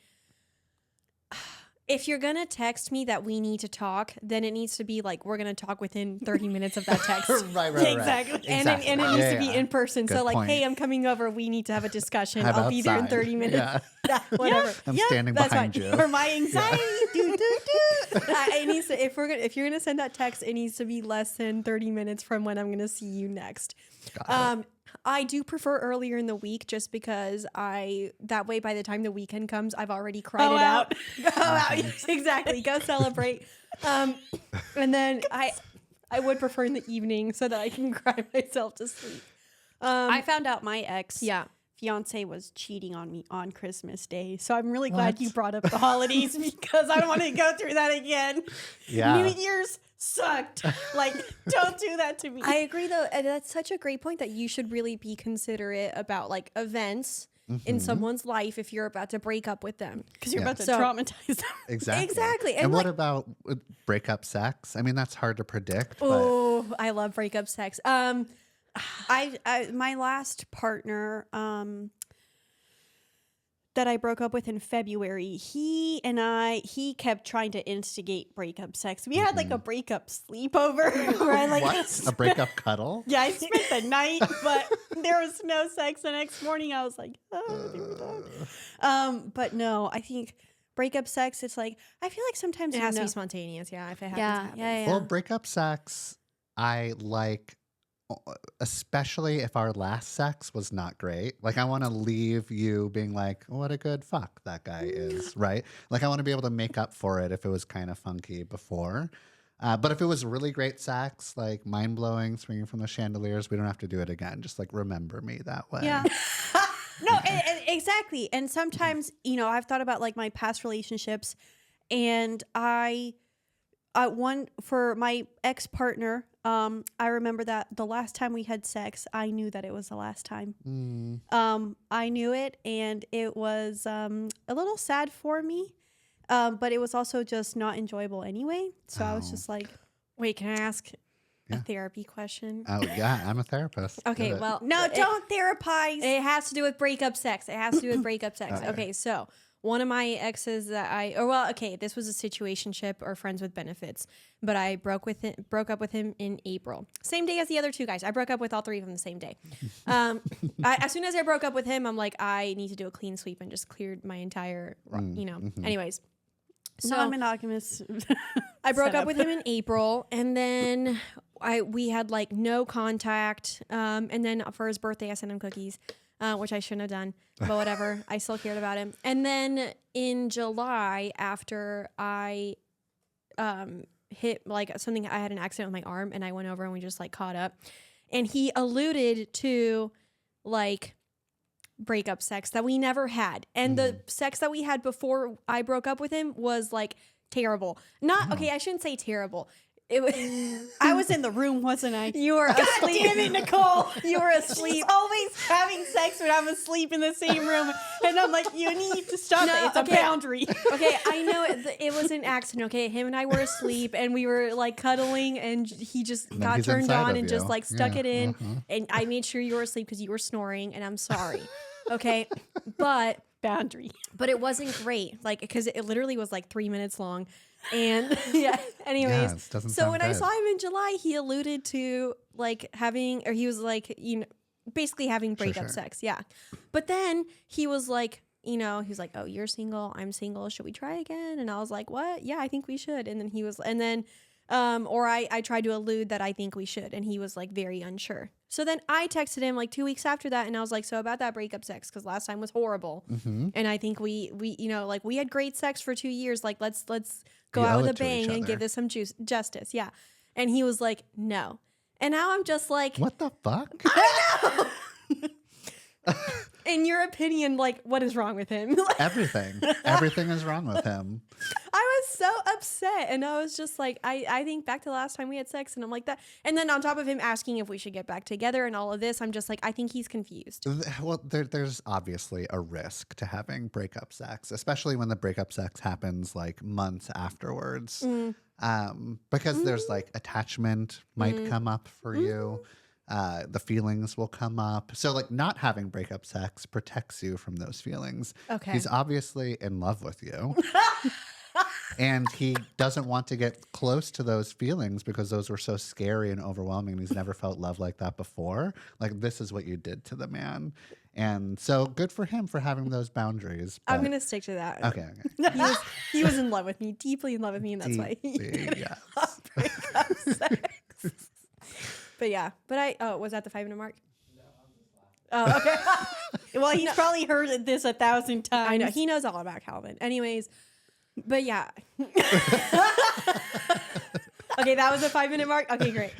if you're gonna text me that we need to talk, then it needs to be like we're gonna talk within 30 minutes of that text. right. Exactly. And it needs to be in person. Good so like, point. hey, I'm coming over. We need to have a discussion. Have I'll be there in outside. 30 minutes. Yeah. Yeah, whatever. I'm Yeah, standing that's behind fine. you. For my anxiety. do. It needs to, if you're gonna send that text, it needs to be less than 30 minutes from when I'm gonna see you next. Got it. I do prefer earlier in the week just because that way by the time the weekend comes, I've already cried it out. Go out. Yes, exactly. Go celebrate. And then I would prefer in the evening so that I can cry myself to sleep. I found out my ex Yeah. fiance was cheating on me on Christmas Day. So I'm really glad What? you brought up the holidays because I don't want to go through that again. Yeah. New Year's sucked. Like, don't do that to me. I agree though, and that's such a great point that you should really be considerate about like events in someone's life if you're about to break up with them. Because you're Yeah. about to So- traumatize them. Exactly. Exactly. And And, what like- about breakup sex? I mean, that's hard to predict. But Oh, I love breakup sex. My last partner that I broke up with in February, he kept trying to instigate breakup sex. We had like a breakup sleepover where I like what? A breakup cuddle? yeah, I spent the night, but there was no sex. The next morning, I was like, oh, dear God. But no, I think breakup sex. It's like I feel like sometimes It has to be spontaneous, yeah. If it happens, Yeah, it happens. yeah, yeah. Well, breakup sex, I like, especially if our last sex was not great. Like, I want to leave you being like, what a good fuck that guy is, right? Like, I want to be able to make up for it if it was kind of funky before. But if it was really great sex, like mind-blowing, swinging from the chandeliers, we don't have to do it again. Just like remember me that way. Yeah. No, and exactly. And sometimes, I've thought about like my past relationships, and one for my ex-partner, I remember that the last time we had sex, I knew that it was the last time. I knew it, and it was a little sad for me, but it was also just not enjoyable anyway. So I was just like, Wait, can I ask Yeah. a therapy question? Oh, yeah, I'm a therapist. Okay, Get it. well, no, don't therapize. It has to do with breakup sex. It has to do with breakup sex. Okay. Okay, so one of my exes that this was a situationship or friends with benefits, but I broke up with him in April. Same day as the other two guys. I broke up with all three of them the same day. As soon as I broke up with him, I'm like, I need to do a clean sweep and just cleared my entire, anyways. So Non-monogamous. I broke setup. up with him in April, and then we had like no contact. And then for his birthday, I sent him cookies, which I shouldn't have done, but whatever. I still cared about him. And then in July, after I hit like something, I had an accident with my arm, and I went over and we just like caught up, and he alluded to like breakup sex that we never had, and the sex that we had before I broke up with him was like terrible. Not okay, I shouldn't say terrible. It was I was in the room, wasn't I? you were God asleep. damn it, Nicole. You were asleep. She's always having sex when I'm asleep in the same room. And I'm like, you need to stop No, it. It's okay. a boundary. Okay, I know it was an accident. Okay, him and I were asleep, and we were like cuddling, and he just then got he's turned inside on of and just you. like stuck Yeah, it in, uh-huh. and I made sure you were asleep because you were snoring, and I'm sorry. Okay, but boundary. but it wasn't great. Like, because it literally was like 3 minutes long. And yeah, anyways. Yeah, it doesn't So sound when I good. saw him in July, he alluded to like having, or he was like, basically having breakup sure. sex. Yeah. But then he was like, he was like, oh, you're single, I'm single. Should we try again? And I was like, what? Yeah, I think we should. And then he was, or I tried to allude that I think we should. And he was like very unsure. So then I texted him like 2 weeks after that. And I was like, so about that breakup sex, because last time was horrible. Mm-hmm. And I think we like we had great sex for 2 years. Like, let's go You out owe with a it to each bang and other. give this some justice. Yeah. And he was like, no. And now I'm just like, What the fuck? in your opinion, like, what is wrong with him? Everything. Everything is wrong with him. I was so upset. And I was just like, I think back to the last time we had sex, and I'm like that. And then on top of him asking if we should get back together and all of this, I'm just like, I think he's confused. Well, there's obviously a risk to having breakup sex, especially when the breakup sex happens like months afterwards. Because there's like attachment might come up for you. The feelings will come up. So like not having breakup sex protects you from those feelings. Okay. He's obviously in love with you. And he doesn't want to get close to those feelings because those were so scary and overwhelming. And he's never felt love like that before. Like, this is what you did to the man. And so good for him for having those boundaries. I'm but- going to stick to that. Okay. He was in love with me, deeply in love with me. And that's why he Deeply, yes. breakup sex. But yeah, was that the 5 minute mark? Oh, okay. Well, he's probably heard this 1,000 times. I know. He knows all about Calvin. Anyways, but yeah. Okay, that was a 5 minute mark. Okay, great.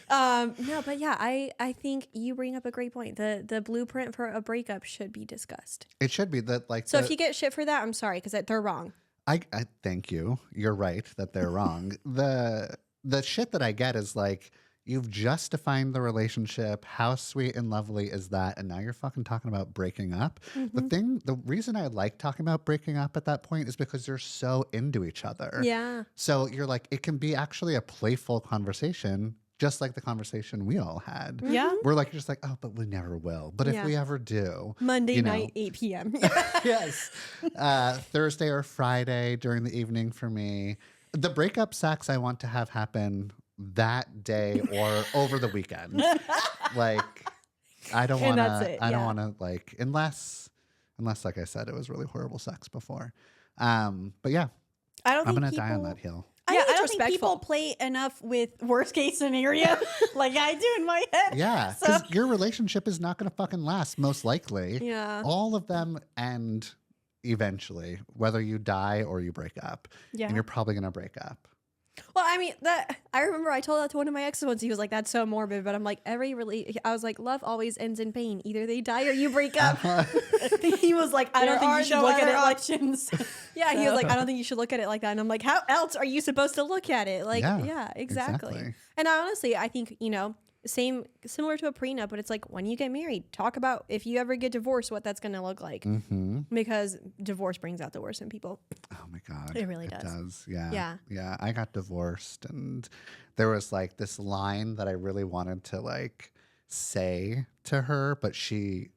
No, but yeah, I think you bring up a great point. The blueprint for a breakup should be discussed. It should be that, like, So if you get shit for that, I'm sorry, because they're wrong. I thank you. You're right that they're wrong. The shit that I get is like, you've just defined the relationship. How sweet and lovely is that? And now you're fucking talking about breaking up. The reason I like talking about breaking up at that point is because you're so into each other. Yeah. So you're like, it can be actually a playful conversation, just like the conversation we all had. Yeah. We're like, you're just like, oh, but we never will. But if Yeah. we ever do. Monday you know. night, 8 p.m. Yes. Thursday or Friday during the evening for me. The breakup sex I want to have happen that day or over the weekend. Like, I don't want And that's to, it, I don't yeah. want to, like, unless, like I said, it was really horrible sex before. But yeah, I don't I'm think going to die on people- that hill. I Yeah, don't it's think people respectful. play enough with worst case scenario like I do in my head. Yeah. So- Because your relationship is not going to fucking last, most likely. Yeah. All of them end eventually, whether you die or you break up. Yeah. And you're probably going to break up. Well, I mean, I remember I told that to one of my exes once. He was like, that's so morbid. But I'm like, I was like, love always ends in pain. Either they die or you break up. He was like, I don't think you should look at it like options. Yeah, he was like, I don't think you should look at it like that. And I'm like, how else are you supposed to look at it? Like, Yeah, yeah, exactly. exactly. And honestly, I think, similar to a prenup, but it's like when you get married, talk about if you ever get divorced, what that's going to look like. Mm-hmm. Because divorce brings out the worst in people. Oh my God. It really does. Yeah. Yeah. Yeah. I got divorced and there was like this line that I really wanted to like say to her, but she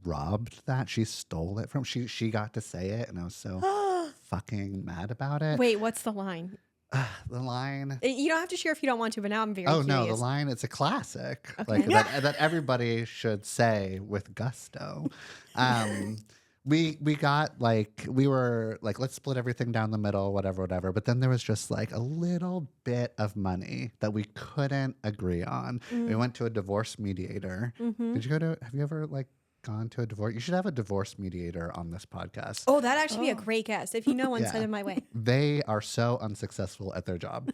robbed that. She stole it from, she got to say it and I was so fucking mad about it. Wait, what's the line? The line. You don't have to share if you don't want to, but now I'm very Oh curious. no, the line, it's a classic. Okay. Like that everybody should say with gusto. We got like, we were like, let's split everything down the middle, whatever. But then there was just like a little bit of money that we couldn't agree on. We went to a divorce mediator. Have you ever like gone to a divorce? You should have a divorce mediator on this podcast. Oh, that'd actually be a great guest. If you know one, Yeah. send it my way. They are so unsuccessful at their job.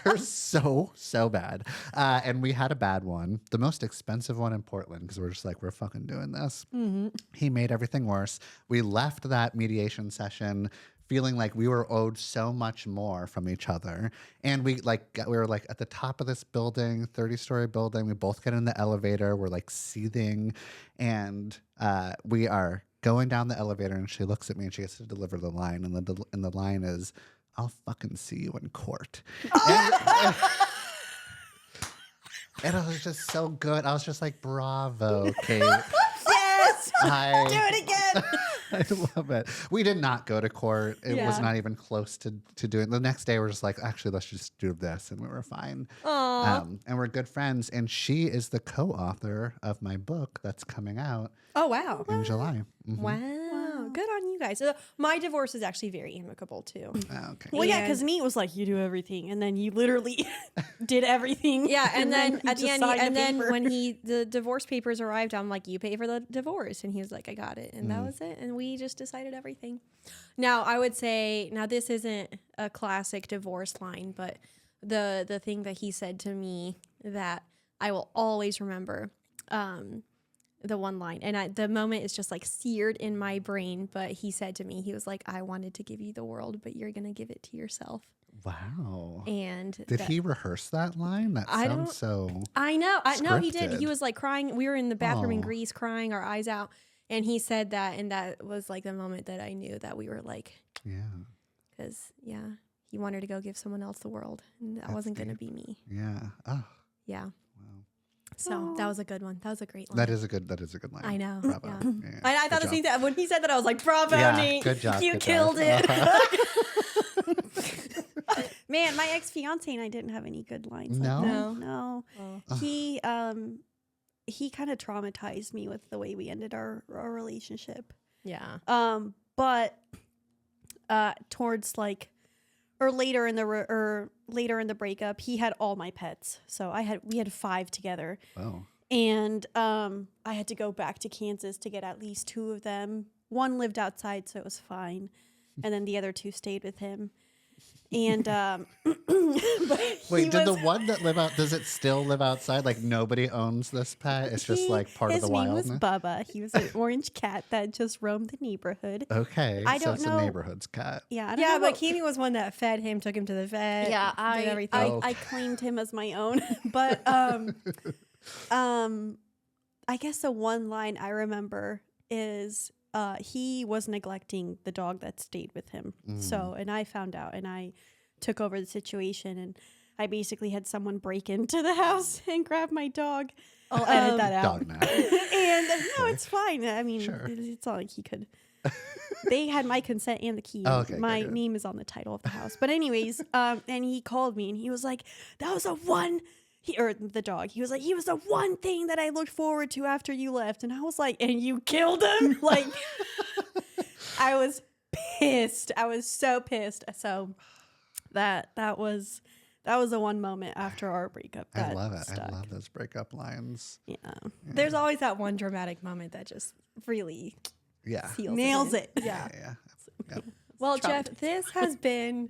They're so bad. And we had a bad one, the most expensive one in Portland, because we're just like, we're fucking doing this. He made everything worse. We left that mediation session feeling like we were owed so much more from each other. And we were like at the top of this building, 30-story building. We both get in the elevator. We're like seething. And we are going down the elevator and she looks at me and she gets to deliver the line. And the line is, I'll fucking see you in court. And it was just so good. I was just like, bravo, Kate. Yes. Do it again. I love it. We did not go to court. It was not even close to doing. The next day, we're just like, actually, let's just do this, and we were fine. And we're good friends. And she is the co-author of my book that's coming out. Oh wow! In July. Wow, good on you guys. My divorce is actually very amicable too. Okay. Well, yeah, because Nate was like, you do everything. And then you literally did everything. Yeah, and then you at the just end, signed and the then paper. when the divorce papers arrived, I'm like, you pay for the divorce, and he was like, I got it, and that was it, and we just decided everything. Now I would say, now this isn't a classic divorce line, but the thing that he said to me that I will always remember, the one line, and the moment is just like seared in my brain. But he said to me, he was like, I wanted to give you the world, but you're gonna give it to yourself. Wow. And did he reherse that line? That sounds so. I know. No, he did. scripted. He was like crying. We were in the bathroom in Greece crying our eyes out. And he said that. And that was like the moment that I knew that we were like, Yeah. because, he wanted to go give someone else the world. And that wasn't going to be me. Yeah. Oh. Yeah. Wow. So that was a good one. That was a great line. That is a good line. I know. Bravo. Yeah. Yeah. I thought the same thing. When he said that, I was like, bravo, Nate. Good job. You good killed job. it. Man, my ex-fiance and I didn't have any good lines. No? Like that. No. Oh. He kind of traumatized me with the way we ended our relationship. Yeah. But towards like or later in the breakup, he had all my pets. So we had 5 together. Oh. And I had to go back to Kansas to get at least 2 of them. One lived outside, so it was fine. And then the other 2 stayed with him. And but Wait, did the one that does it still live outside? Like nobody owns this pet? It's just like part of the wildness? His name was Bubba. He was an orange cat that just roamed the neighborhood. Okay, I so don't it's know. a neighborhood's cat. Yeah, I don't Yeah, know but what- Kimi was one that fed him, took him to the vet. yeah, did everything. I claimed him as my own. But I guess the one line I remember is he was neglecting the dog that stayed with him. So, and I found out, and I took over the situation, and I basically had someone break into the house and grab my dog. I'll edit that out. Dog nap. And no, it's fine. I mean, Sure. it's not like he could. They had my consent and the key. Oh, okay, my good. name is on the title of the house. But anyways, and he called me and he was like, "That was the dog. He was like, he was the one thing that I looked forward to after you left." And I was like, "And you killed him?" Like, I was pissed. I was so pissed. So that was the one moment after our breakup. I That love it. stuck. I love those breakup lines. Yeah. There's always that one dramatic moment that just really Yeah. seals Nails in. it. Yeah. Yeah. Yep. Well, Jeff, this has been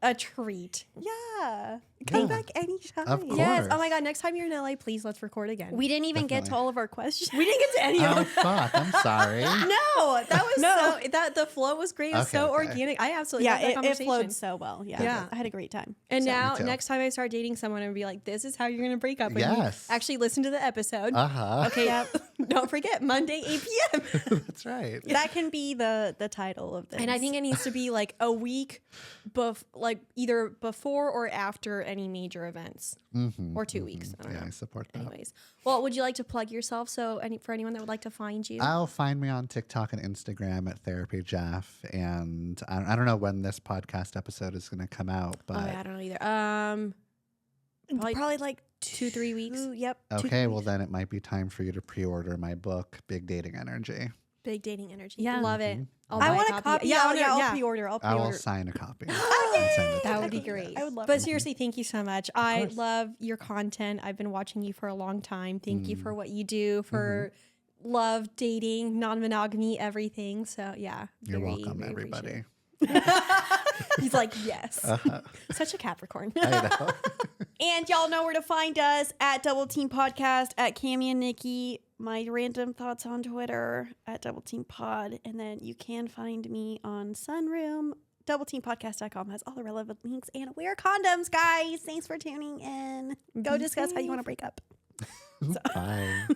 a treat. Yeah. Come Yeah. back anytime. Of course. Yes. Oh my God. Next time you're in LA, please let's record again. We didn't even get to Definitely. all of our questions. We didn't get to any of Oh them. fuck! I'm sorry. No, that was No. the flow was great. It was Okay, so okay. organic. I absolutely loved that Yeah, it conversation. flowed so well. Yeah. Yeah. I had a great time. And Me now, too. next time I start dating someone, and be like, "This is how you're gonna break up." And you Yes. actually listen to the episode. Okay. Okay. Don't forget Monday 8 p.m. That's right. That can be the title of this. And I think it needs to be like a week, like either before or after any major events, or 2 weeks. I don't Yeah, know. I support that. Anyways, well, would you like to plug yourself? So, for anyone that would like to find you, Find me on TikTok and Instagram at TherapyJeff. And I don't know when this podcast episode is going to come out, but I don't know either. probably like 2-3 weeks. Yep. okay, well then it might be time for you to pre-order my book, Big Dating Energy. Big dating energy. Yeah. Love it. I'll I buy want a copy. Yeah, I'll pre-order. I'll I will pre-order. sign a copy. Oh, and send it to That would be you. great. I would love But that. seriously, thank you so much. I course. love your content. I've been watching you for a long time. Thank you for Mm. what you do for love, dating, non-monogamy, everything. So yeah, You're very, welcome, very everybody. appreciative. He's like, yes. Uh-huh. Such a Capricorn. I know. And y'all know where to find us at Double Team Podcast, at Cami and Nikki. My random thoughts on Twitter at Double Team Pod. And then you can find me on Sunroom. DoubleTeamPodcast.com has all the relevant links. And wear condoms, guys. Thanks for tuning in. Go discuss how you want to break up. Bye.